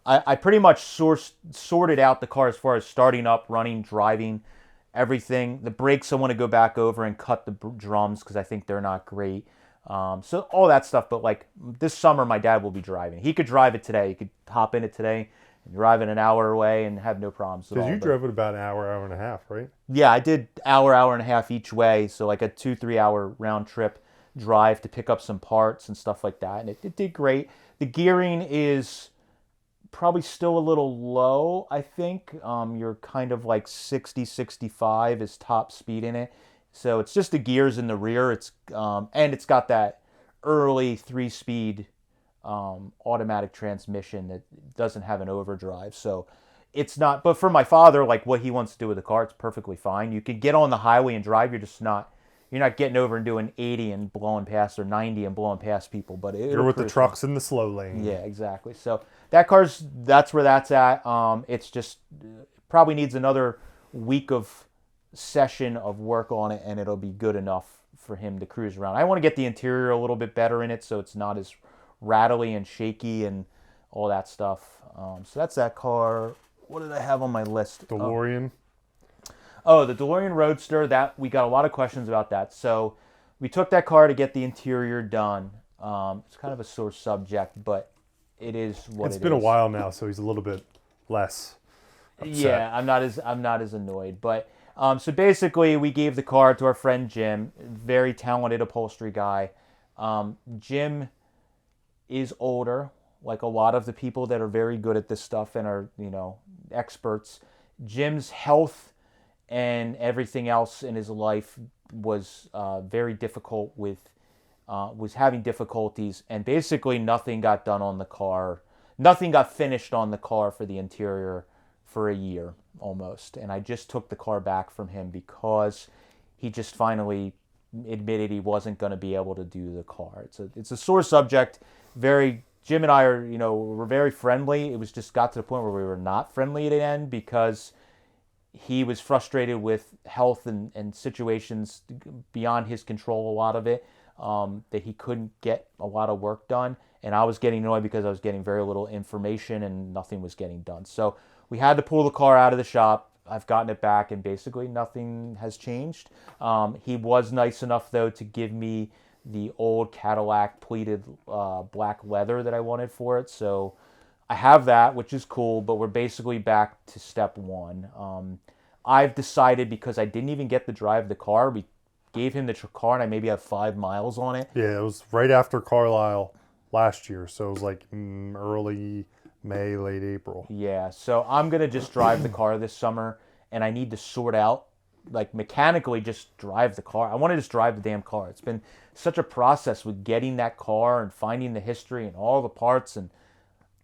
I pretty much sorted out the car as far as starting up, running, driving, everything. The brakes I want to go back over and cut the drums because I think they're not great. So all that stuff, but like this summer my dad will be driving. He could drive it today. He could hop in it today and drive it an hour away and have no problems at all. Because you drove it about an hour and a half, right? Yeah, I did hour and a half each way. So like a 2-3 hour round trip drive to pick up some parts and stuff like that. And it did great. The gearing is probably still a little low, I think. You're kind of like 60, 65 is top speed in it. So it's just the gears in the rear. It's and it's got that early 3-speed automatic transmission that doesn't have an overdrive. So it's not. But for my father, like what he wants to do with the car, it's perfectly fine. You could get on the highway and drive. You're not getting over and doing 80 and blowing past, or 90 and blowing past people. But you're with the trucks in the slow lane. Yeah, exactly. So that's where that's at. It's just probably needs another week of session of work on it, and it'll be good enough for him to cruise around. I want to get the interior a little bit better in it so it's not as rattly and shaky and all that stuff. So that's that car. What did I have on my list? DeLorean. Oh, the DeLorean Roadster. That we got a lot of questions about that. So we took that car to get the interior done. It's kind of a sore subject, but it is what it is. It's been a while now, so he's a little bit less upset. Yeah, I'm not as annoyed, but So basically, we gave the car to our friend Jim, very talented upholstery guy. Jim is older, like a lot of the people that are very good at this stuff and are, experts. Jim's health and everything else in his life was very difficult was having difficulties, and basically nothing got done on the car. Nothing got finished on the car for the interior for a year almost. And I just took the car back from him because he just finally admitted he wasn't going to be able to do the car. It's a sore subject. Jim and I are, we're very friendly. It was just got to the point where we were not friendly at the end because he was frustrated with health and situations beyond his control, a lot of it, that he couldn't get a lot of work done. And I was getting annoyed because I was getting very little information and nothing was getting done. So we had to pull the car out of the shop. I've gotten it back and basically nothing has changed. He was nice enough, though, to give me the old Cadillac pleated black leather that I wanted for it. So I have that, which is cool, but we're basically back to step one. I've decided, because I didn't even get to drive the car, we gave him the car and I maybe have 5 miles on it. Yeah, it was right after Carlisle last year, so it was like early May, late April. Yeah, so I'm going to just drive the car this summer, and I need to sort out, like, mechanically just drive the car. I want to just drive the damn car. It's been such a process with getting that car and finding the history and all the parts and,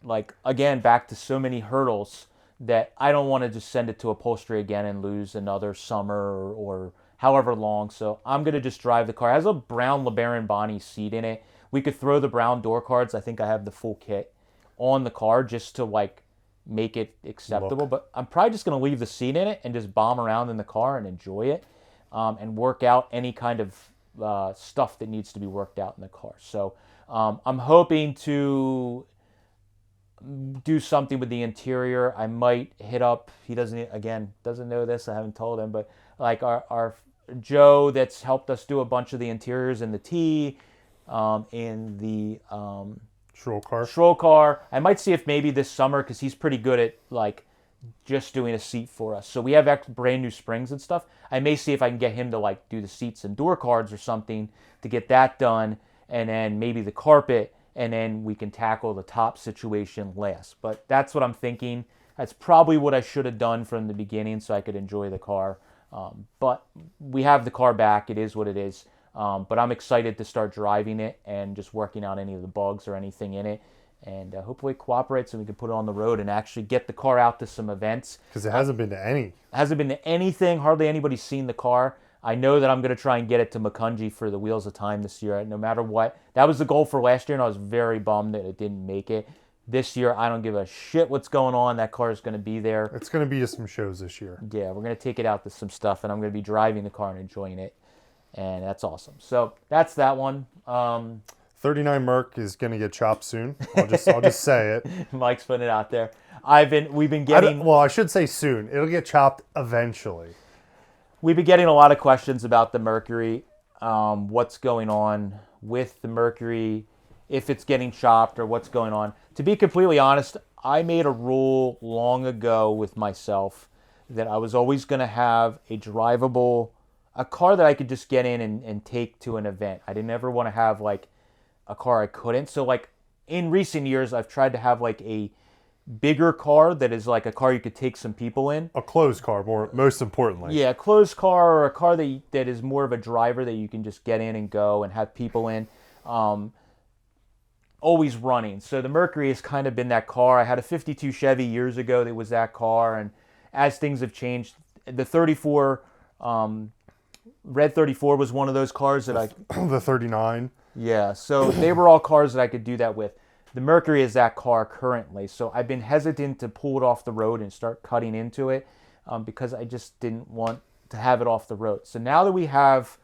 like, again, back to so many hurdles that I don't want to just send it to upholstery again and lose another summer or however long. So I'm going to just drive the car. It has a brown LeBaron Bonney seat in it. We could throw the brown door cards. I think I have the full kit on the car just to, like, make it acceptable. But I'm probably just going to leave the seat in it and just bomb around in the car and enjoy it, and work out any kind of stuff that needs to be worked out in the car. So I'm hoping to do something with the interior. I might hit up, he doesn't know this, I haven't told him, but like our Joe that's helped us do a bunch of the interiors in the T, in the Stroll car. I might see if maybe this summer, because he's pretty good at, like, just doing a seat for us. So we have brand new springs and stuff. I may see if I can get him to, like, do the seats and door cards or something to get that done, and then maybe the carpet, and then we can tackle the top situation last. But that's what I'm thinking. That's probably what I should have done from the beginning so I could enjoy the car. But we have the car back. It is what it is. But I'm excited to start driving it and just working out any of the bugs or anything in it. And hopefully it cooperates and we can put it on the road and actually get the car out to some events. Because it hasn't been to any. It hasn't been to anything. Hardly anybody's seen the car. I know that I'm going to try and get it to Macungie for the Wheels of Time this year, no matter what. That was the goal for last year, and I was very bummed that it didn't make it. This year, I don't give a shit what's going on. That car is going to be there. It's going to be to some shows this year. Yeah, we're going to take it out to some stuff, and I'm going to be driving the car and enjoying it. And that's awesome. So that's that one. 39 Merc is going to get chopped soon. I'll just say it. Mike's putting it out there. We've been getting. I should say soon. It'll get chopped eventually. We've been getting a lot of questions about the Mercury. What's going on with the Mercury? If it's getting chopped or what's going on. To be completely honest, I made a rule long ago with myself that I was always going to have a car that I could just get in and take to an event. I didn't ever want to have, like, a car I couldn't. So, like, in recent years, I've tried to have, like, a bigger car that is like a car you could take some people in. A closed car, most importantly. Yeah, a closed car, or a car that is more of a driver that you can just get in and go and have people in. Always running. So the Mercury has kind of been that car. I had a 52 Chevy years ago that was that car, and as things have changed, the 34, Red 34 was one of those cars that The 39. Yeah, so they were all cars that I could do that with. The Mercury is that car currently, so I've been hesitant to pull it off the road and start cutting into it because I just didn't want to have it off the road. So now that we have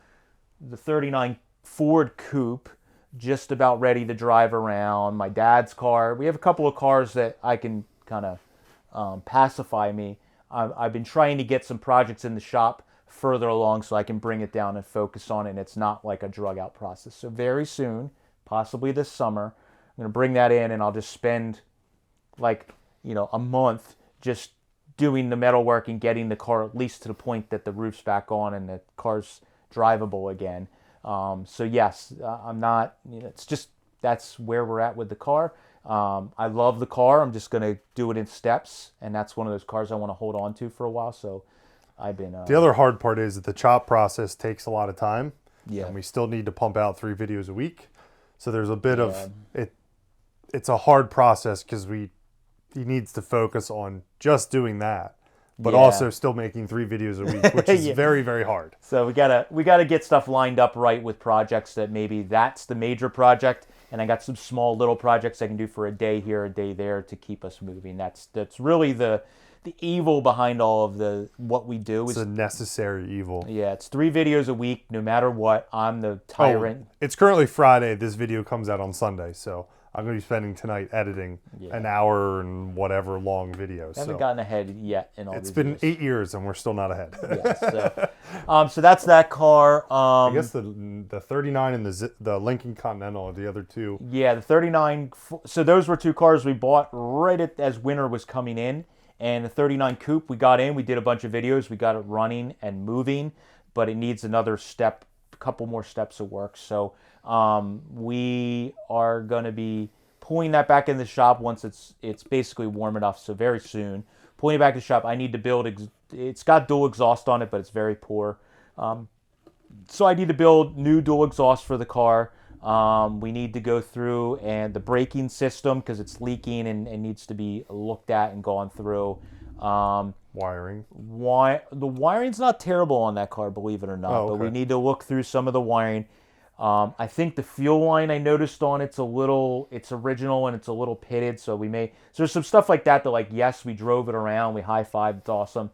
the 39 Ford Coupe just about ready to drive around, my dad's car, we have a couple of cars that I can kind of pacify me. I've been trying to get some projects in the shop further along so I can bring it down and focus on it, and it's not like a drug out process. So very soon, possibly this summer, I'm going to bring that in, and I'll just spend, like, a month just doing the metal work and getting the car at least to the point that the roof's back on and the car's drivable again. So yes, I'm not, it's just, that's where we're at with the car. I love the car. I'm just going to do it in steps. And that's one of those cars I want to hold on to for a while. So I've been... the other hard part is that the chop process takes a lot of time. Yeah. And we still need to pump out 3 videos a week. So there's a bit of it. It's a hard process because he needs to focus on just doing that, but also still making 3 videos a week, which is very, very hard. So we gotta get stuff lined up right with projects that maybe that's the major project, and I got some small little projects I can do for a day here, a day there to keep us moving. That's really the evil behind all of what we do. It's a necessary evil. Yeah, it's 3 videos a week, no matter what. I'm the tyrant. It's currently Friday. This video comes out on Sunday, so I'm going to be spending tonight editing an hour and whatever long video. I haven't gotten ahead yet in all It's these been videos. 8 years and we're still not ahead. So that's that car. I guess the 39 and the Lincoln Continental are the other 2. Yeah, the 39. So those were 2 cars we bought right as winter was coming in. And the 39 Coupe we got in. We did a bunch of videos. We got it running and moving, but it needs another step, a couple more steps of work. So we are going to be pulling that back in the shop once it's basically warm enough. So very soon, pulling it back to the shop. I need to build. It's got dual exhaust on it, but it's very poor. So I need to build new dual exhaust for the car. We need to go through and the braking system because it's leaking and needs to be looked at and gone through. Wiring. The wiring's not terrible on that car, believe it or not. Oh, okay. But we need to look through some of the wiring. I think the fuel line I noticed on it's original and it's a little pitted, so there's some stuff like that like, yes, we drove it around, we high-fived, it's awesome.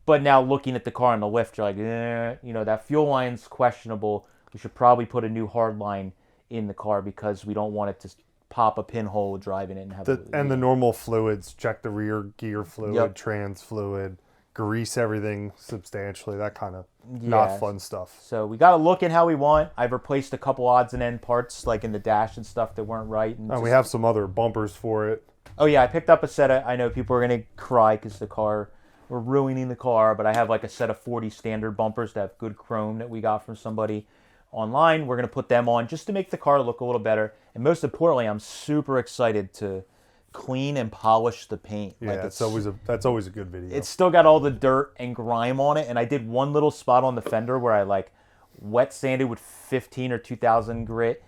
But now looking at the car on the lift, you're like, that fuel line's questionable. We should probably put a new hard line in the car because we don't want it to pop a pinhole driving it and have the normal fluids. Check the rear gear fluid, trans fluid, grease everything substantially. That kind of not fun stuff. So we got to look at how we want. I've replaced a couple odds and end parts like in the dash and stuff that weren't right. And we have some other bumpers for it. Oh yeah, I picked up a set of. I know people are gonna cry because we're ruining the car, but I have like a set of 40 standard bumpers that have good chrome that we got from somebody online. We're going to put them on just to make the car look a little better. And most importantly, I'm super excited to clean and polish the paint. Yeah, that's always a good video. It's still got all the dirt and grime on it. And I did one little spot on the fender where I like wet sanded with 15 or 2000 grit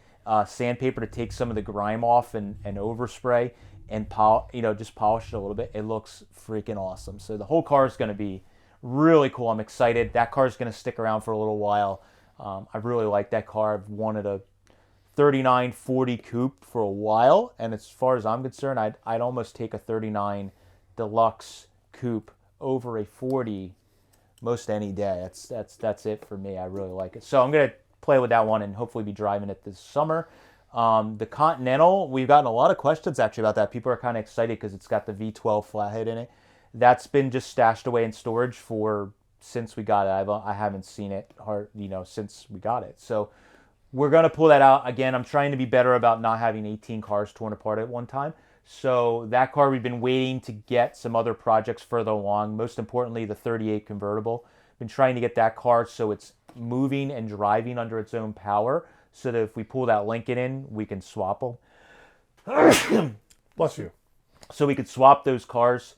sandpaper to take some of the grime off and overspray and just polish it a little bit. It looks freaking awesome. So the whole car is going to be really cool. I'm excited. That car is going to stick around for a little while. I really like that car. I've wanted a 3940 Coupe for a while, and as far as I'm concerned, I'd almost take a 39 Deluxe Coupe over a 40 most any day. That's it for me. I really like it. So I'm gonna play with that one and hopefully be driving it this summer. The Continental, we've gotten a lot of questions actually about that. People are kind of excited because it's got the V12 flathead in it. That's been just stashed away in storage since we got it. I haven't seen it since we got it. So we're going to pull that out. Again, I'm trying to be better about not having 18 cars torn apart at one time. So that car, we've been waiting to get some other projects further along. Most importantly, the 38 convertible. Been trying to get that car so it's moving and driving under its own power so that if we pull that Lincoln in, we can swap them. Bless you. So we could swap those cars.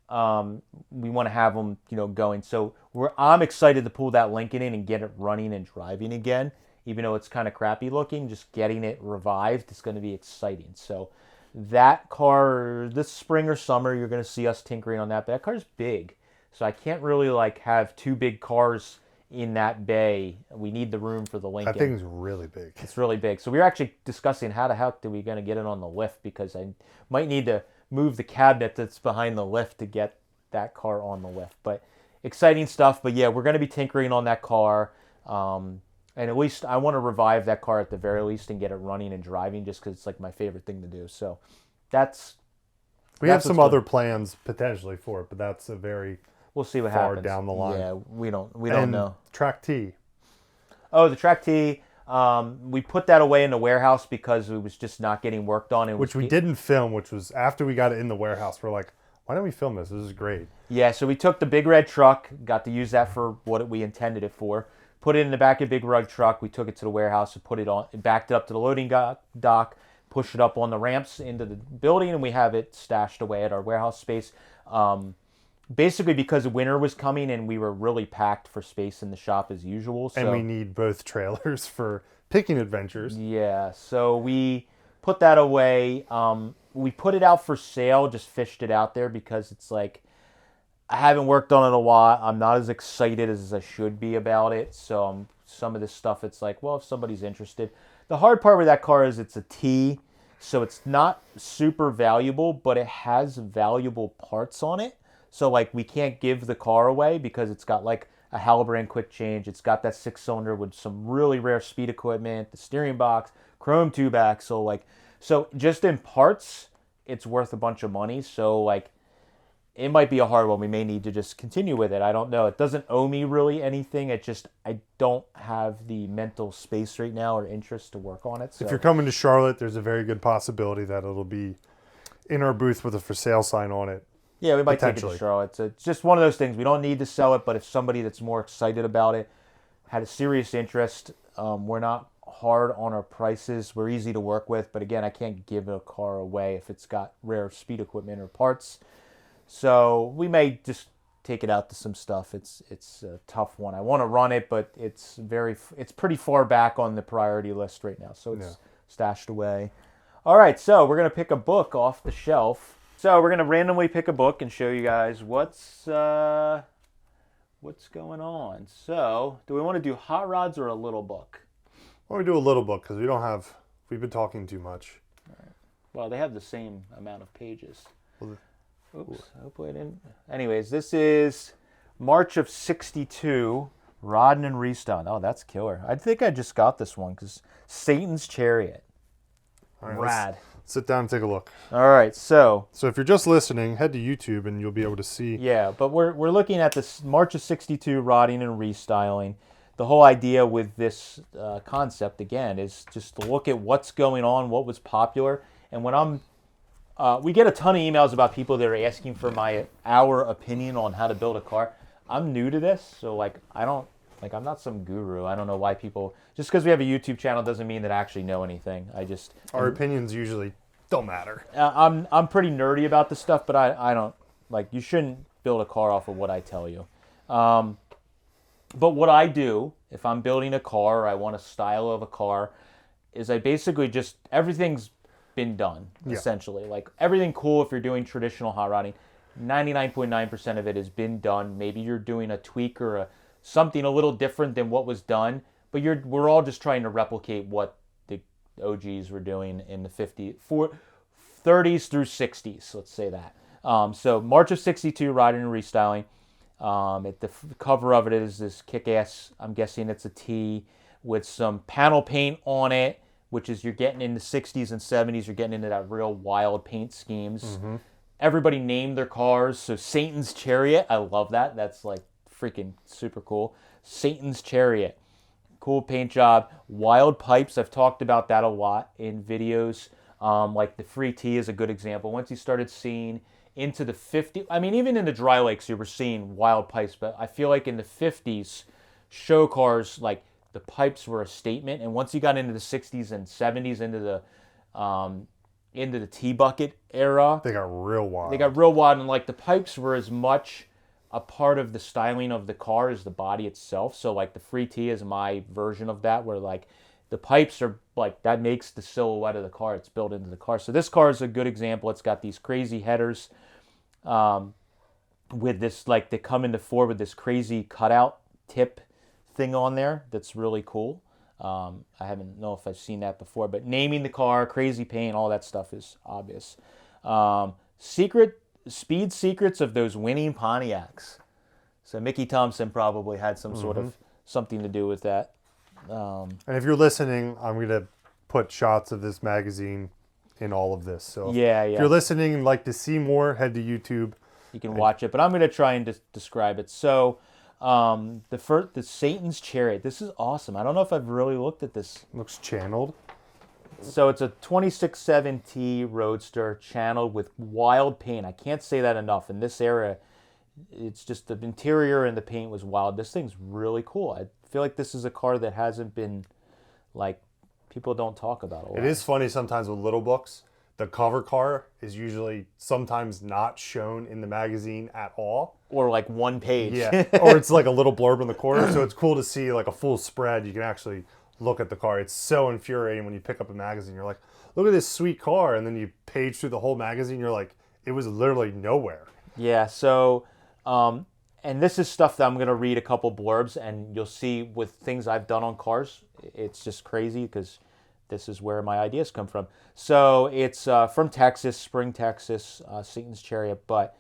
We want to have them, going. So I'm excited to pull that Lincoln in and get it running and driving again, even though it's kind of crappy looking. Just getting it revived is going to be exciting. So that car, this spring or summer, you're going to see us tinkering on that. But that car's big, so I can't really have 2 big cars in that bay. We need the room for the Lincoln. That thing's really big. It's really big. So we were actually discussing how the heck are we going to get it on the lift, because I might need to move the cabinet that's behind the lift to get that car on the lift. But exciting stuff. But yeah, we're going to be tinkering on that car. And at least I want to revive that car at the very least and get it running and driving, just because it's like my favorite thing to do. So we have some other plans potentially for it, but that's a very we'll see what far happens down the line. Yeah, we don't know. Track T. Oh, the Track T. We put that away in the warehouse because it was just not getting worked on. Which we didn't film, which was after we got it in the warehouse. We're like, Why don't we film this? This is great. Yeah, so we took the big red truck, got to use that for what we intended it for. Put it in the back of the big red truck. We took it to the warehouse and put it on, backed it up to the loading dock, pushed it up on the ramps into the building, and we have it stashed away at our warehouse space. Basically because winter was coming and we were really packed for space in the shop as usual. So, And we need both trailers for picking adventures. yeah, so we put that away. We put it out for sale, just fished it out there because it's like, I haven't worked on it a lot. I'm not as excited as I should be about it. So some of this stuff, it's like, well, if somebody's interested. The hard part with that car is it's a T, so it's not super valuable, but it has valuable parts on it. So like we can't give the car away because it's got like a Halbrand quick change. It's got that 6-cylinder with some really rare speed equipment, the steering box, chrome tube axle. Like, so just in parts, it's worth a bunch of money. So like, it might be a hard one. We may need to just continue with it. I don't know. It doesn't owe me really anything. It just, I don't have the mental space right now or interest to work on it. So. If you're coming to Charlotte, there's a very good possibility that it'll be in our booth with a for sale sign on it. Yeah, we might take it to Charlotte. So it's just one of those things. We don't need to sell it, but if somebody that's more excited about it had a serious interest, we're not hard on our prices. We're easy to work with. But again, I can't give a car away if it's got rare speed equipment or parts. So we may just take it out to some stuff. It's a tough one. I want to run it, but it's pretty far back on the priority list right now. So it's stashed away. All right, so we're going to pick a book off the shelf. So we're going to randomly pick a book and show you guys what's going on. So do we want to do hot rods or a little book? Well, we do a little book because we've been talking too much. All right. Well, they have the same amount of pages. Oops, hopefully I didn't. Anyways, this is March of 62, Rodden and Restown. Oh, that's killer. I think I just got this one because Satan's Chariot. All right, Rad. Sit down and take a look. All right, so if you're just listening, head to YouTube and you'll be able to see. Yeah, but we're looking at this March of 62 rodding and restyling. The whole idea with this concept, again, is just to look at what's going on, what was popular. And when we get a ton of emails about people that are asking for our opinion on how to build a car. I'm new to this, so I'm not some guru. I don't know why people, just because we have a YouTube channel doesn't mean that I actually know anything. Our opinions usually don't matter. I'm pretty nerdy about this stuff, but I don't, you shouldn't build a car off of what I tell you. But what I do, if I'm building a car or I want a style of a car, is I basically just, everything's been done, essentially. Like, everything cool if you're doing traditional hot rodding, 99.9% of it has been done. Maybe you're doing a tweak or something a little different than what was done, but we're all just trying to replicate what the OGs were doing in the 30s through 60s, let's say that. So March of 62, rodding and restyling. The cover of it is this kick-ass, I'm guessing it's a T, with some panel paint on it, which is you're getting in the 60s and 70s, you're getting into that real wild paint schemes. Mm-hmm. Everybody named their cars. So Satan's Chariot, I love that. That's like freaking super cool. Satan's Chariot, cool paint job. Wild pipes, I've talked about that a lot in videos. Like the Free T is a good example. Once you started seeing into the 50s, I mean, even in the dry lakes, you were seeing wild pipes, but I feel like in the 50s, show cars, like, the pipes were a statement, and once you got into the 60s and 70s, into the T-bucket era, they got real wild. And like the pipes were as much a part of the styling of the car as the body itself. So like the Free T is my version of that, where like the pipes are like, that makes the silhouette of the car. It's built into the car. So this car is a good example. It's got these crazy headers with this, like, they come into four with this crazy cutout tip thing on there that's really cool. I haven't know if I've seen that before, but naming the car, crazy paint, all that stuff is obvious. Speed secrets of those winning Pontiacs. So Mickey Thompson probably had some sort of something to do with that. And if you're listening, I'm going to put shots of this magazine in all of this. So if you're listening and like to see more, head to YouTube. You can watch it, but I'm going to try and describe it. So the Satan's Chariot. This is awesome. I don't know if I've really looked at this. Looks channeled. So it's a 26.7T Roadster channeled with wild paint. I can't say that enough. In this era, it's just the interior and the paint was wild. This thing's really cool. I feel like this is a car that hasn't been, like, people don't talk about a lot. It is funny sometimes with little books. The cover car is usually sometimes not shown in the magazine at all. Or like one page. Yeah, or it's like a little blurb in the corner. So it's cool to see like a full spread. You can actually look at the car. It's so infuriating when you pick up a magazine. You're like, look at this sweet car. And then you page through the whole magazine. You're like, it was literally nowhere. Yeah, so, and this is stuff that I'm going to read a couple blurbs, and you'll see with things I've done on cars, it's just crazy because this is where my ideas come from. So it's from Texas, Spring, Texas, Satan's Chariot, but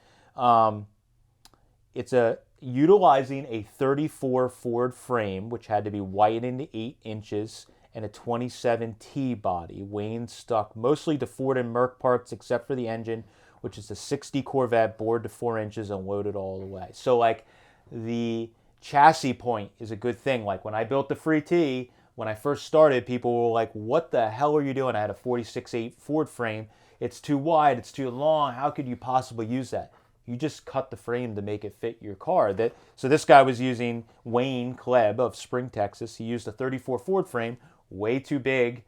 it's utilizing a 34 Ford frame, which had to be widened to 8 inches, and a 27T body. Wayne stuck mostly to Ford and Merc parts except for the engine, which is a 60 Corvette bored to 4 inches and loaded all the way. So like the chassis point is a good thing. Like when I built the Free T, when I first started, people were like, what the hell are you doing? I had a 46.8 Ford frame. It's too wide, it's too long. How could you possibly use that? You just cut the frame to make it fit your car. So this guy was using Wayne Kleb of Spring, Texas. He used a 34 Ford frame, way too big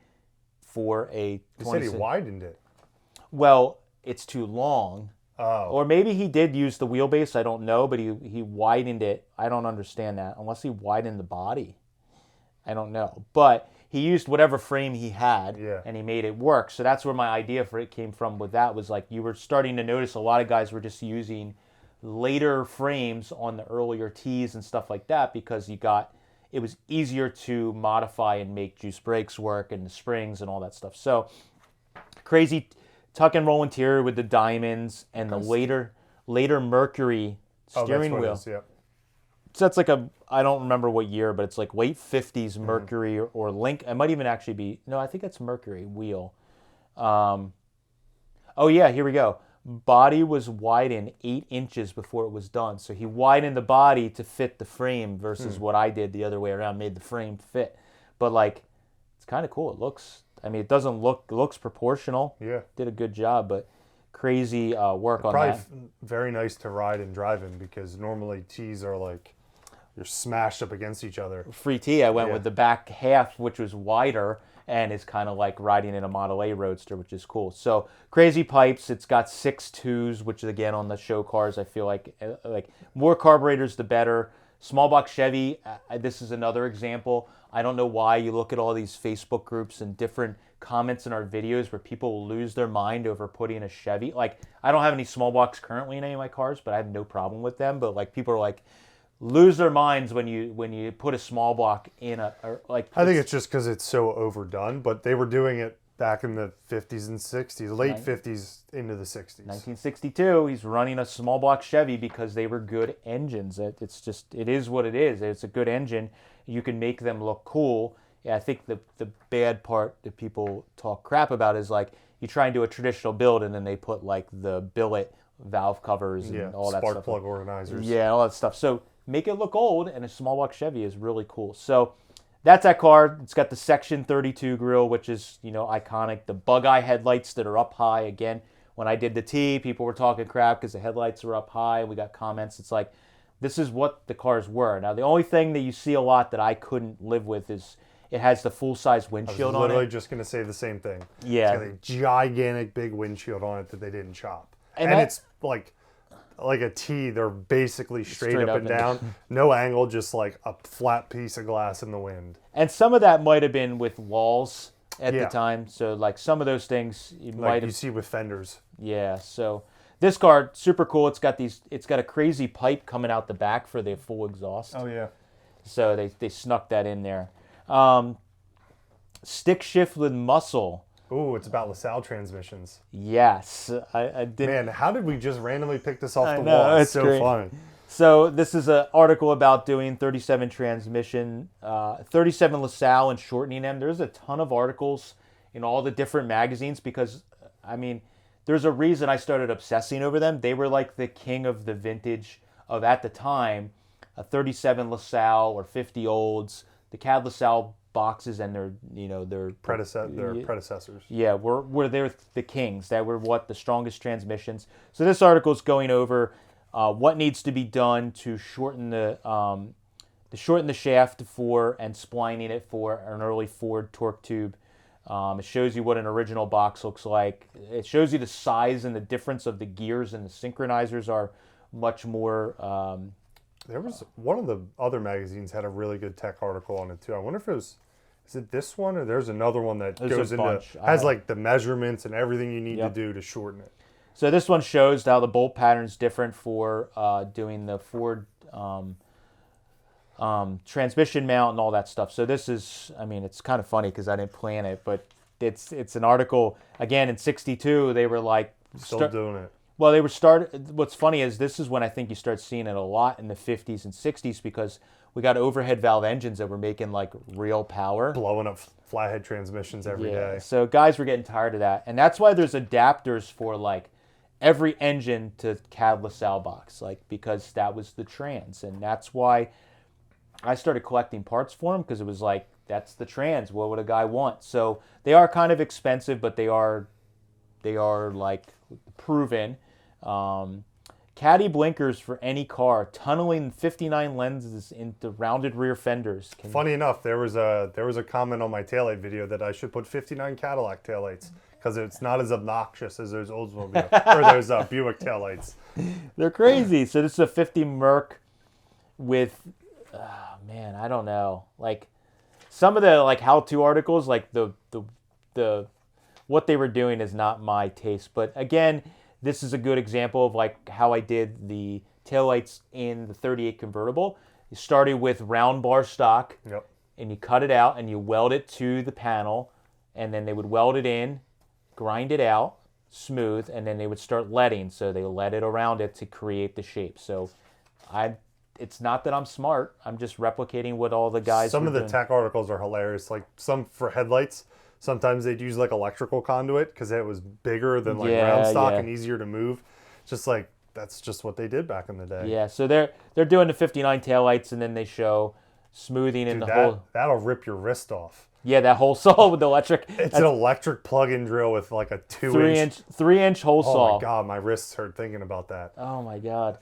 for a 26. You said he widened it. Well, it's too long. Oh. Or maybe he did use the wheelbase, I don't know, but he widened it. I don't understand that, unless he widened the body. I don't know. But he used whatever frame he had, and he made it work. So that's where my idea for it came from with that, was like you were starting to notice a lot of guys were just using later frames on the earlier T's and stuff like that because it was easier to modify and make juice brakes work and the springs and all that stuff. So crazy tuck and roll interior with the diamonds and the later Mercury steering wheel. So that's like I don't remember what year, but it's like late 50s Mercury or Link. It might even actually be, no, I think that's Mercury wheel. Oh yeah, here we go. Body was widened 8 inches before it was done. So he widened the body to fit the frame versus what I did the other way around, made the frame fit. But like, it's kind of cool. It looks proportional. Yeah. Did a good job, but crazy work on Probably that. Very nice to ride and drive in because normally T's are like, you're smashed up against each other. Free T, I went with the back half, which was wider, and is kind of like riding in a Model A Roadster, which is cool. So crazy pipes. It's got 6.2s, which is again on the show cars. I feel like more carburetors, the better. Small box Chevy. This is another example. I don't know why you look at all these Facebook groups and different comments in our videos where people lose their mind over putting a Chevy. Like, I don't have any small box currently in any of my cars, but I have no problem with them. But like, people are like, lose their minds when you put a small block in I think it's just because it's so overdone, but they were doing it back in the 50s and 60s, late 50s into the 60s. 1962, he's running a small block Chevy because they were good engines. It is what it is. It's a good engine. You can make them look cool. Yeah, I think the bad part that people talk crap about is like you try and do a traditional build and then they put like the billet valve covers and all that stuff. Spark plug organizers. Yeah, all that stuff. So make it look old, and a small block Chevy is really cool. So that's that car. It's got the Section 32 grille, which is, iconic. The bug eye headlights that are up high. Again, when I did the T, people were talking crap because the headlights were up high. We got comments. It's like, this is what the cars were. Now, the only thing that you see a lot that I couldn't live with is it has the full-size windshield on it. I was literally just going to say the same thing. Yeah. It's got a gigantic big windshield on it that they didn't chop. And it's like a T, they're basically straight up and down. No angle, just like a flat piece of glass in the wind. And some of that might have been with walls at the time. So like some of those things you see with fenders. Yeah, so this car, super cool. It's got a crazy pipe coming out the back for the full exhaust. Oh yeah. So they snuck that in there. Stick shift with muscle. Ooh, it's about LaSalle transmissions. Yes. I did. Man, how did we just randomly pick this off the wall? It's so great. funny. So this is an article about doing 37 transmission, 37 LaSalle and shortening them. There's a ton of articles in all the different magazines because, there's a reason I started obsessing over them. They were like the king of the vintage of, at the time, a 37 LaSalle or 50 Olds. The Cad LaSalle boxes and their their predecessors. Yeah, were they're the kings. That were the strongest transmissions. So this article is going over what needs to be done to shorten the shaft for and splining it for an early Ford torque tube. It shows you what an original box looks like. It shows you the size and the difference of the gears, and the synchronizers are much more. There was one of the other magazines had a really good tech article on it too. I wonder if is it this one or there's another one that goes into has like the measurements and everything you need to do to shorten it. So this one shows how the bolt pattern is different for doing the Ford transmission mount and all that stuff. So this is, I mean, it's kind of funny because I didn't plan it, but it's an article. Again, in '62, they were like still doing it. Well, what's funny is this is when I think you start seeing it a lot in the 50s and 60s, because we got overhead valve engines that were making like real power. Blowing up flathead transmissions every day. So guys were getting tired of that. And that's why there's adapters for like every engine to Cad LaSalle box, like, because that was the trans. And that's why I started collecting parts for them, because it was like, that's the trans. What would a guy want? So they are kind of expensive, but they are like proven. Caddy blinkers for any car, tunneling 59 lenses into rounded rear fenders. Funny enough, there was a comment on my taillight video that I should put 59 Cadillac taillights because it's not as obnoxious as those Oldsmobile or those Buick taillights. They're crazy. So this is a 50 Merc with, man, I don't know. Like some of the like how-to articles, like the what they were doing is not my taste. But again, this is a good example of like how I did the taillights in the 38 convertible. You started with round bar stock, and you cut it out and you weld it to the panel, and then they would weld it in, grind it out smooth, and then they would start leading. So they led it around it to create the shape. So it's not that I'm smart. I'm just replicating what all the guys Some were of the doing. tech articles are hilarious. Like some for headlights, sometimes they'd use like electrical conduit because it was bigger than like round stock and easier to move. Just like that's just what they did back in the day. Yeah, so they're doing the 59 taillights, and then they show smoothing in the whole. That'll rip your wrist off. Yeah, that hole saw with the electric. It's an electric plug-in drill with like a 3-inch hole saw. Oh my god, my wrists hurt thinking about that. Oh my god.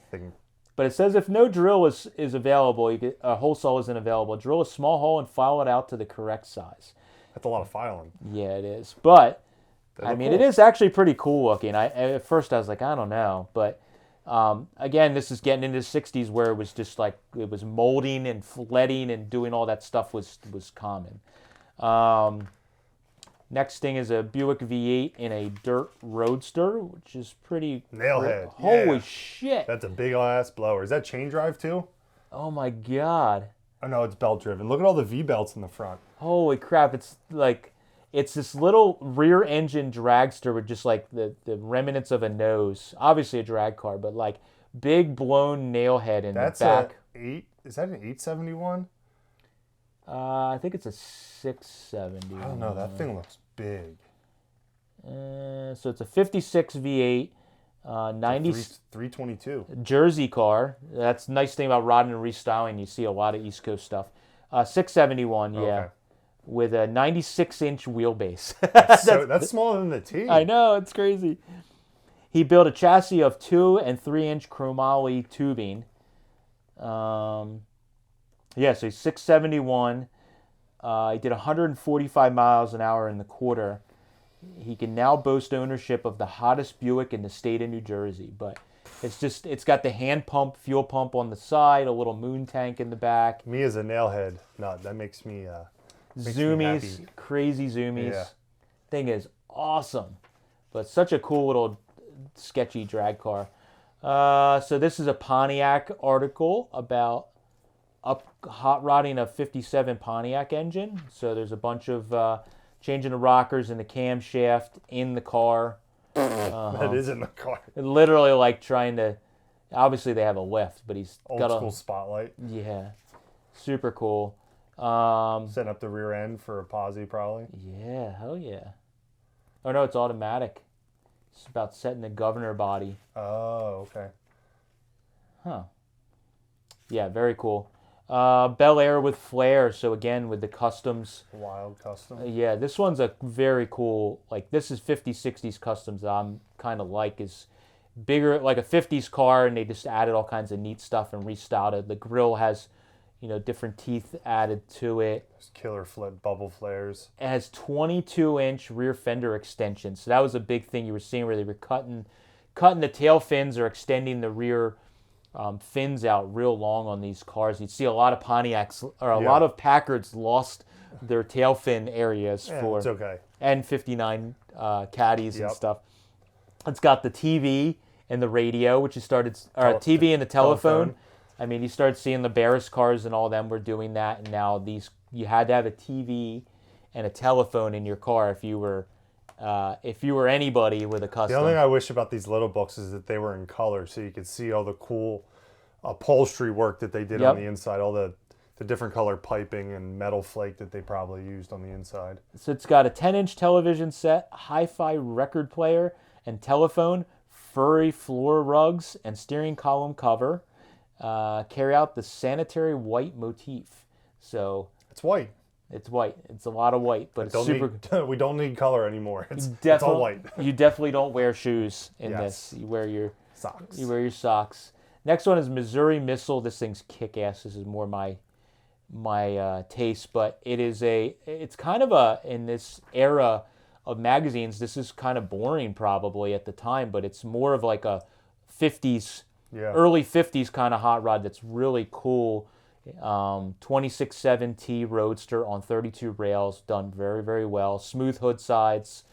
But it says if no drill is available, a hole saw isn't available. Drill a small hole and file it out to the correct size. That's a lot of filing. Yeah, it is. But I mean, cool. It is actually pretty cool looking. At first I was like, I don't know, but again, this is getting into the 60s where it was just like it was molding and fletting and doing all that stuff was common. Next thing is a Buick V8 in a dirt roadster, which is pretty nailhead. Holy shit! That's a big ass blower. Is that chain drive too? Oh my god! Oh no, it's belt driven. Look at all the V belts in the front. Holy crap! It's this little rear engine dragster with just like the remnants of a nose. Obviously a drag car, but like big blown nail head in the back. Is that an 871? I think it's a 670. I don't know. That thing looks big. So it's a 56 V8, 322 Jersey car. That's the nice thing about rodding and restyling. You see a lot of East Coast stuff. 671, yeah. Okay. With a 96-inch wheelbase. That's smaller than the T. I know, it's crazy. He built a chassis of 2 and 3-inch chromoly tubing. Yeah, so he's 671. He did 145 miles an hour in the quarter. He can now boast ownership of the hottest Buick in the state of New Jersey. But it's got the hand pump, fuel pump on the side, a little moon tank in the back. Me as a nailhead, that makes me zoomies, happy. Crazy zoomies. Yeah. Thing is awesome. But such a cool little sketchy drag car. So this is a Pontiac article about hot rodding a 57 Pontiac engine. So there's a bunch of changing the rockers and the camshaft in the car. That is in the car. Literally like trying to, obviously they have a lift, but he's got old school spotlight. Yeah, super cool. Setting up the rear end for a posi probably. Yeah, hell yeah. Oh no, it's automatic. It's about setting the governor body. Oh, okay. Huh. Yeah, very cool. Bel Air with flair. So again, with the customs. Wild custom. Yeah, this one's a very cool, like this is 50s, 60s customs that I'm kind of like is bigger, like a 50s car, and they just added all kinds of neat stuff and restyled it. The grill has, different teeth added to it. There's killer flip bubble flares. It has 22-inch rear fender extensions. So that was a big thing you were seeing where they were cutting the tail fins or extending the rear fins out real long on these cars. You'd see a lot of Pontiacs or a lot of Packards lost their tail fin areas for It's okay. and 59 caddies and stuff. It's got the TV and the radio, which you started, or TV and the telephone. I mean, you start seeing the Barris cars and all them were doing that, and now you had to have a TV and a telephone in your car if you were anybody with a custom. The only thing I wish about these little books is that they were in color, so you could see all the cool upholstery work that they did on the inside, all the different color piping and metal flake that they probably used on the inside. So it's got a 10-inch television set, hi-fi record player, and telephone, furry floor rugs, and steering column cover. Carry out the sanitary white motif. So it's white. It's white. It's a lot of white, but it's super. We don't need color anymore. It's all white. You definitely don't wear shoes in this. You wear your socks. You wear your socks. Next one is Missouri Missile. This thing's kick-ass. This is more my taste, but it's kind of in this era of magazines, this is kind of boring probably at the time, but it's more of like a 50s, early 50s kind of hot rod that's really cool. 26.7T Roadster on 32 rails, done very, very well. Smooth hood sides.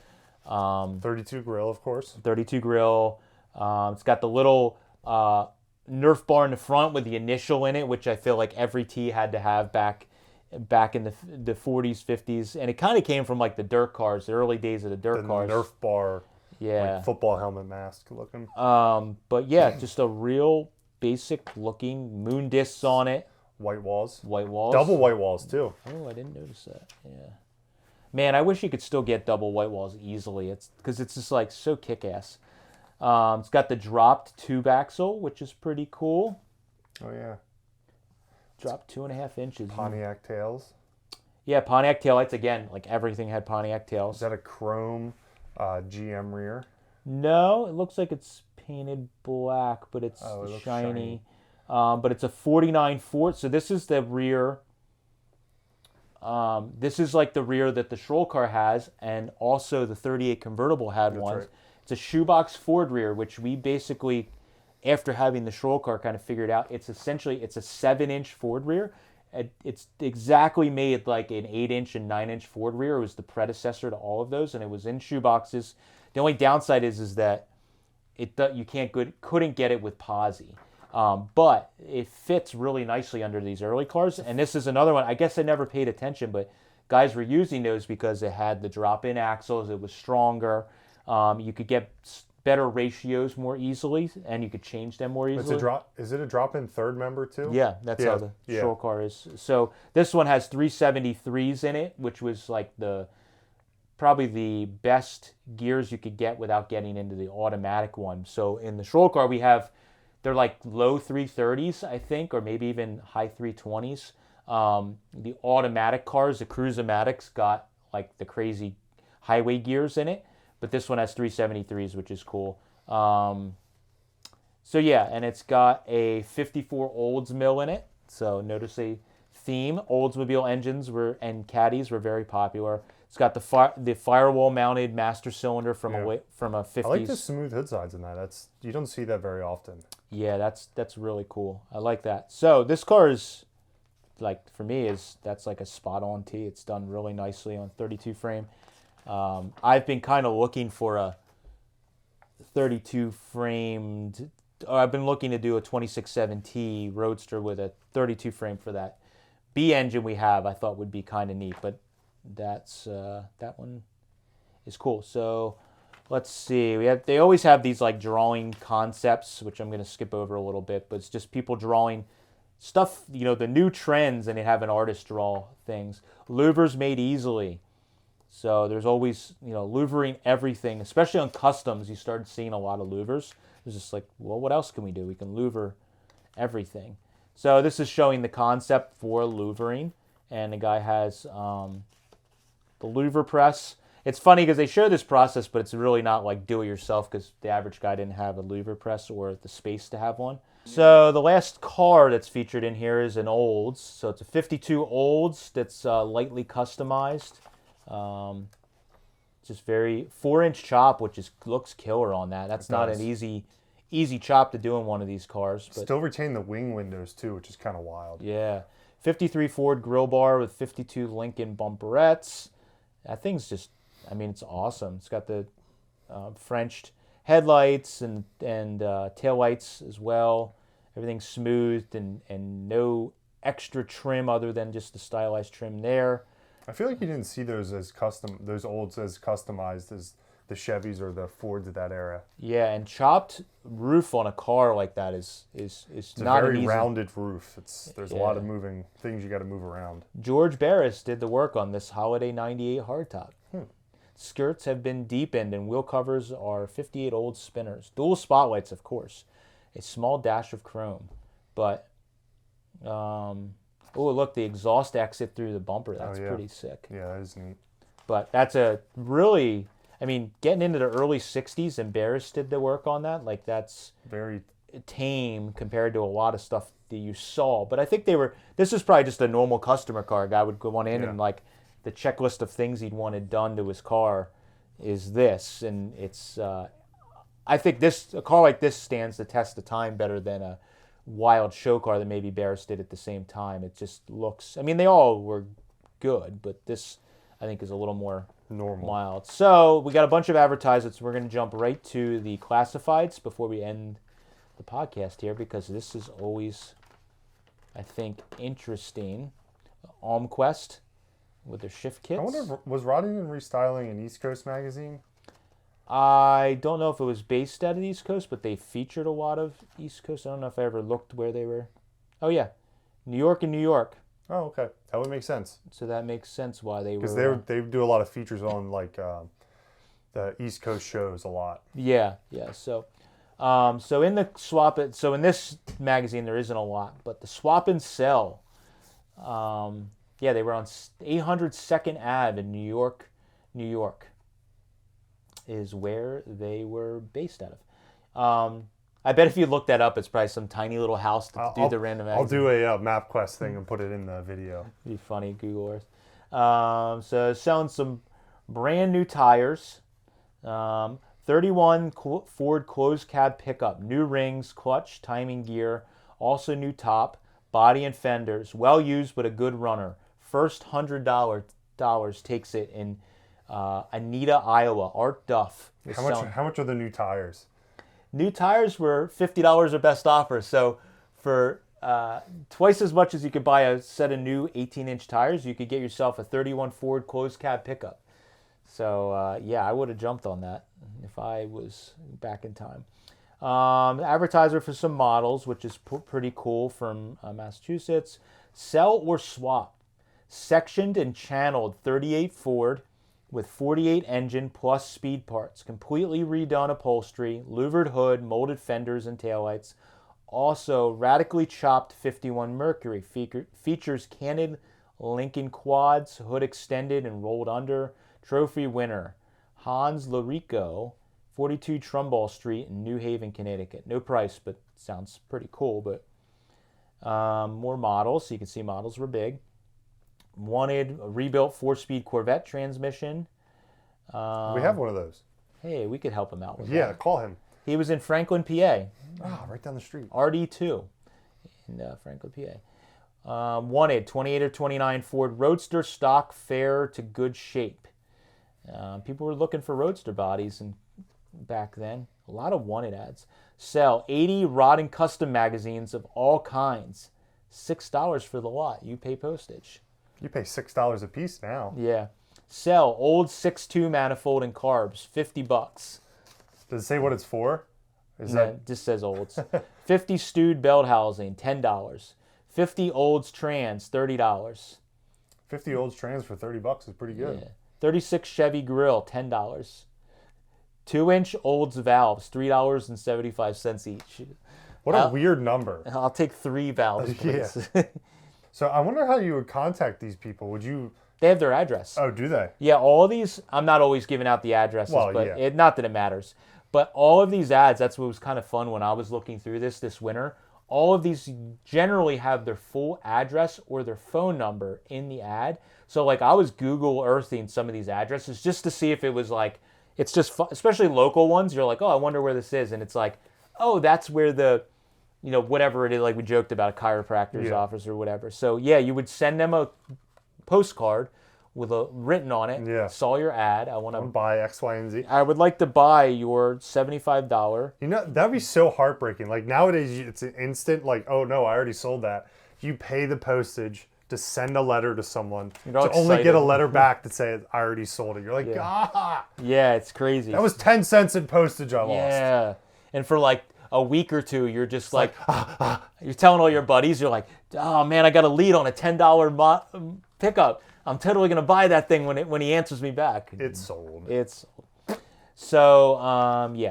32 grill, of course. 32 grill. It's got the little Nerf bar in the front with the initial in it, which I feel like every T had to have back in the 40s, 50s. And it kind of came from like the dirt cars, the early days of the dirt cars. Nerf bar. Yeah. Like football helmet mask looking. But yeah, just a real basic looking moon discs on it. White walls. White walls. Double white walls too. Oh, I didn't notice that. Yeah. Man, I wish you could still get double white walls easily. It's because it's just like so kick-ass. It's got the dropped tube axle, which is pretty cool. Oh yeah. Dropped 2.5 inches. Pontiac tails. Yeah, Pontiac taillights again. Like everything had Pontiac tails. Is that a chrome GM rear? No, it looks like it's painted black, but it's shiny. But it's a 49 Ford. So this is the rear. This is like the rear that the Schroll car has, and also the 38 convertible had one. Right. It's a shoebox Ford rear, which we basically, after having the Schroll car, kind of figured out. It's a 7-inch Ford rear. It's exactly made like an 8-inch and 9-inch Ford rear. It was the predecessor to all of those, and it was in shoeboxes. The only downside is that you couldn't get it with posi. But it fits really nicely under these early cars. And this is another one. I guess I never paid attention, but guys were using those because it had the drop-in axles. It was stronger. You could get better ratios more easily, and you could change them more easily. Is it a drop-in third member too? Yeah, that's how the Schroll car is. So this one has 373s in it, which was like probably the best gears you could get without getting into the automatic one. So in the Schroll car, they're like low 330s, I think, or maybe even high 320s. The automatic cars, the Cruise-O-Matics, got like the crazy highway gears in it, but this one has 373s, which is cool. So yeah, and it's got a 54 Oldsmobile in it. So notice a theme. Oldsmobile engines and caddies were very popular. It's got the firewall mounted master cylinder from a 50s. I like the smooth hood sides in that. You don't see that very often. Yeah, that's really cool. I like that. So this car is like, for me, that's like a spot on T. It's done really nicely on 32 frame. I've been kind of looking for a 32 framed. I've been looking to do a 26.7T Roadster with a 32 frame for that B engine we have. I thought would be kind of neat, but that one is cool. So let's see. They always have these like drawing concepts, which I'm going to skip over a little bit, but it's just people drawing stuff, the new trends, and they have an artist draw things. Louvers made easily. So there's always, louvering everything, especially on customs. You started seeing a lot of louvers. It's just like, well, what else can we do? We can louver everything. So this is showing the concept for louvering, and the guy has the louver press. It's funny because they show this process, but it's really not like do it yourself because the average guy didn't have a louver press or the space to have one. So the last car that's featured in here is an Olds. So it's a 52 Olds that's lightly customized. Just very 4-inch chop, which looks killer on that. That's not an easy chop to do in one of these cars. But still retain the wing windows too, which is kind of wild. yeah, 53 Ford grill bar with 52 Lincoln bumperettes. That thing's just, I mean, it's awesome. It's got the Frenched headlights and taillights as well. Everything's smoothed and no extra trim other than just the stylized trim there. I feel like you didn't see those Olds as customized as the Chevys or the Fords of that era. Yeah, and chopped roof on a car like that is It's not a very an easy. rounded roof. There's a lot of moving things you got to move around. George Barris did the work on this holiday 98 hardtop. Skirts have been deepened and wheel covers are 58 Olds spinners. Dual spotlights, of course. A small dash of chrome. But, oh, look, the exhaust exit through the bumper. That's pretty sick. Yeah, that is neat. But that's a really, I mean, getting into the early 60s and Barris did the work on that. Like, that's very tame compared to a lot of stuff that you saw. But I think this is probably just a normal customer car. A guy would go on in and, like, the checklist of things he'd wanted done to his car is this. And it's, I think a car like this stands the test of time better than a wild show car that maybe Barris did at the same time. It just looks, I mean, they all were good, but this, I think, is a little more normal. Mild. So we got a bunch of advertisements. We're going to jump right to the classifieds before we end the podcast here because this is always, I think, interesting. Almquest with their shift kits. I wonder, was Roddington Restyling an East Coast magazine? I don't know if it was based out of the East Coast, but they featured a lot of East Coast. I don't know if I ever looked where they were. Oh, yeah. New York and New York. Oh, okay. That would make sense. So that makes sense why they were. Because they do a lot of features on like the East Coast shows a lot. Yeah. So, in the swap it. So in this magazine there isn't a lot, but the swap and sell. They were on 800 2nd Ave in New York. New York is where they were based out of. I bet if you look that up, it's probably some tiny little house to do the random magazine. I'll do a MapQuest thing and put it in the video. It'd be funny, Google Earth. So selling some brand new tires. 31 Ford closed cab pickup. New rings, clutch, timing gear. Also new top, body and fenders. Well used but a good runner. First $100 takes it in Anita, Iowa. Art Duff. How much are the new tires? New tires were $50 or best offer. So for twice as much as you could buy a set of new 18-inch tires, you could get yourself a 31 Ford closed cab pickup. So, I would have jumped on that if I was back in time. Advertiser for some models, which is pretty cool, from Massachusetts. Sell or swap. Sectioned and channeled 38 Ford with 48 engine plus speed parts. Completely redone upholstery, louvered hood, molded fenders and taillights. Also, radically chopped 51 Mercury. Features canted Lincoln quads, hood extended and rolled under. Trophy winner, Hans Larico, 42 Trumbull Street in New Haven, Connecticut. No price, but sounds pretty cool. But more models, so you can see models were big. Wanted a rebuilt 4-speed Corvette transmission. We have one of those. Hey, we could help him out with that. Yeah, call him. He was in Franklin, PA. Right down the street. RD2 in Franklin, PA. Wanted 28 or 29 Ford Roadster stock, fair to good shape. People were looking for Roadster bodies back then. A lot of wanted ads. Sell 80 Rod and Custom magazines of all kinds. $6 for the lot. You pay postage. You pay $6 a piece now. Yeah. Sell old 6.2 manifold and carbs. $50. Does it say what it's for? It just says olds. 50 stewed belt housing. $10. 50 olds trans. $30. 50 olds trans for $30 is pretty good. Yeah. 36 Chevy grill. $10. 2-inch olds valves. $3.75 each. What a weird number. I'll take 3 valves, please. Yeah. So I wonder how you would contact these people. Would you? They have their address. Oh, do they? Yeah, all these, I'm not always giving out the addresses, Well, but yeah. not that it matters. But all of these ads, that's what was kind of fun when I was looking through this winter. All of these generally have their full address or their phone number in the ad. So like I was Google Earthing some of these addresses just to see if it was like, it's just fun, especially local ones. You're like, oh, I wonder where this is. And it's like, oh, that's where the, whatever it is, like we joked about a chiropractor's office or whatever. So yeah, you would send them a postcard with a written on it. Yeah. Saw your ad. I want to buy X, Y, and Z. I would like to buy your $75. That'd be so heartbreaking. Like nowadays, it's an instant. Like, oh no, I already sold that. You pay the postage to send a letter to someone to only get a letter back to say I already sold it. You're like, ah. Yeah, it's crazy. That was 10 cents in postage I lost. Yeah, and for like a week or two, you're just like you're telling all your buddies, you're like, oh man, I got a lead on a $10 pickup. I'm totally gonna buy that thing when he answers me back. It's sold. It's sold. So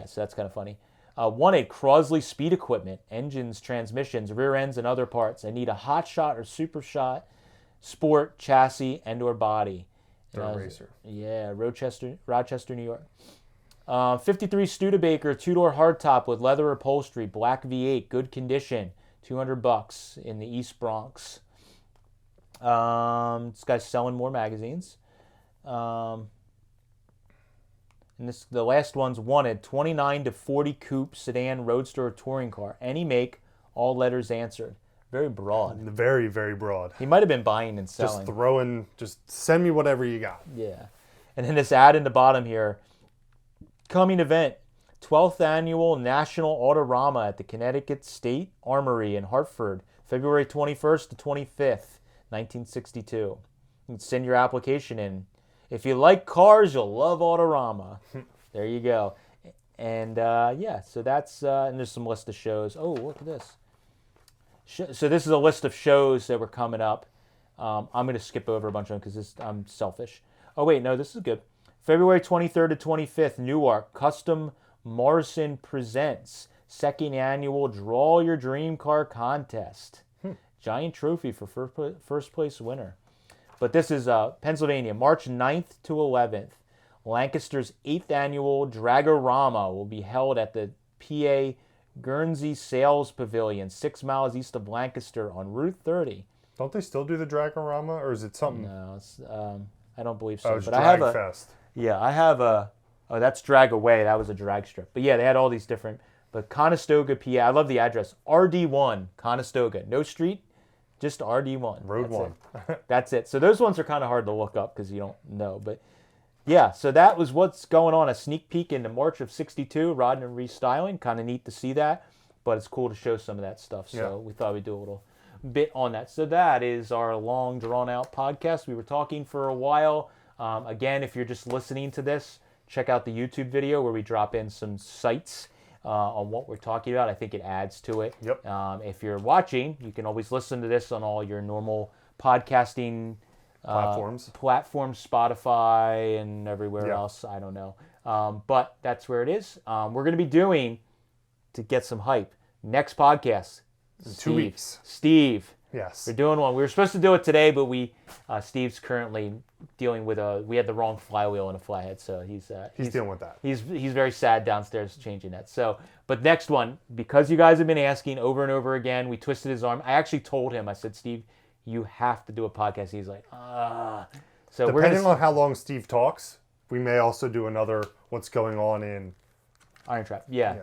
so that's kind of funny. Wanted Crosley speed equipment, engines, transmissions, rear ends, and other parts. I need a hot shot or super shot, sport, chassis, and or body. Dirt racer. Yeah, Rochester, New York. 53 Studebaker 2-door hardtop with leather upholstery, black V8, good condition, $200 in the East Bronx. This guy's selling more magazines. And the last one's wanted 29 to 40 coupe sedan roadster or touring car, any make, all letters answered. Very broad. Very, very broad. He might have been buying and selling. Just send me whatever you got. Yeah. And then this ad in the bottom here, coming event, 12th Annual National Autorama at the Connecticut State Armory in Hartford, February 21st to 25th, 1962. You can send your application in. If you like cars, you'll love Autorama. There you go. And so that's, and there's some list of shows. Oh, look at this. So this is a list of shows that were coming up. I'm going to skip over a bunch of them because I'm selfish. Oh, wait, no, this is good. February 23rd to 25th, Newark, Custom Morrison Presents, 2nd Annual Draw Your Dream Car Contest. Giant trophy for first place winner. But this is Pennsylvania, March 9th to 11th. Lancaster's 8th Annual Dragorama will be held at the PA Guernsey Sales Pavilion, 6 miles east of Lancaster on Route 30. Don't they still do the Dragorama, or is it something? No, I don't believe so. Oh, it's but Drag Fest. Yeah, I have a. Oh, that's Drag Away. That was a drag strip. But yeah, they had all these different. But Conestoga, PA. I love the address. RD1, Conestoga. No street, just RD1. Road 1. That's it. So those ones are kind of hard to look up because you don't know. But yeah, so that was what's going on. A sneak peek into March of '62. Rodden and restyling. Kind of neat to see that. But it's cool to show some of that stuff. So we thought we'd do a little bit on that. So that is our long, drawn-out podcast. We were talking for a while. Again, if you're just listening to this, check out the YouTube video where we drop in some sites on what we're talking about. I think it adds to it. Yep. If you're watching, you can always listen to this on all your normal podcasting platforms, Spotify and everywhere else. I don't know. But that's where it is. We're going to be doing, to get some hype, next podcast. In 2 weeks. Steve. Yes. We're doing one. We were supposed to do it today, but Steve's currently dealing with we had the wrong flywheel in a flathead, so he's dealing with that. He's very sad downstairs changing that. So, but next one, because you guys have been asking over and over again, we twisted his arm. I actually told him, I said, Steve, you have to do a podcast. He's like, So depending on how long Steve talks, we may also do another what's going on in IronTrap. Yeah.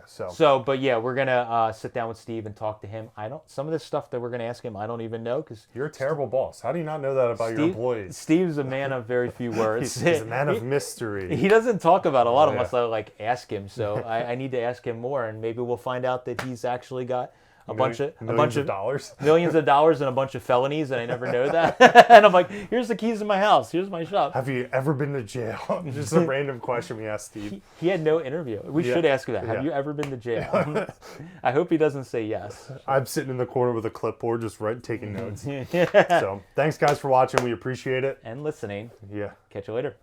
But yeah, we're gonna sit down with Steve and talk to him. Some of this stuff that we're gonna ask him, I don't even know because you're a terrible boss. How do you not know that about your employees? Steve's a man of very few words. He's a man of mystery. He doesn't talk about a lot unless I ask him. So I need to ask him more, and maybe we'll find out that he's actually got millions of dollars and a bunch of felonies, and I never know that. And I'm like, here's the keys to my house. Here's my shop. Have you ever been to jail? Just a random question we asked Steve. He had no interview. We should ask him that. Have you ever been to jail? I hope he doesn't say yes. I'm sitting in the corner with a clipboard just taking notes. So thanks guys for watching. We appreciate it. And listening. Yeah. Catch you later.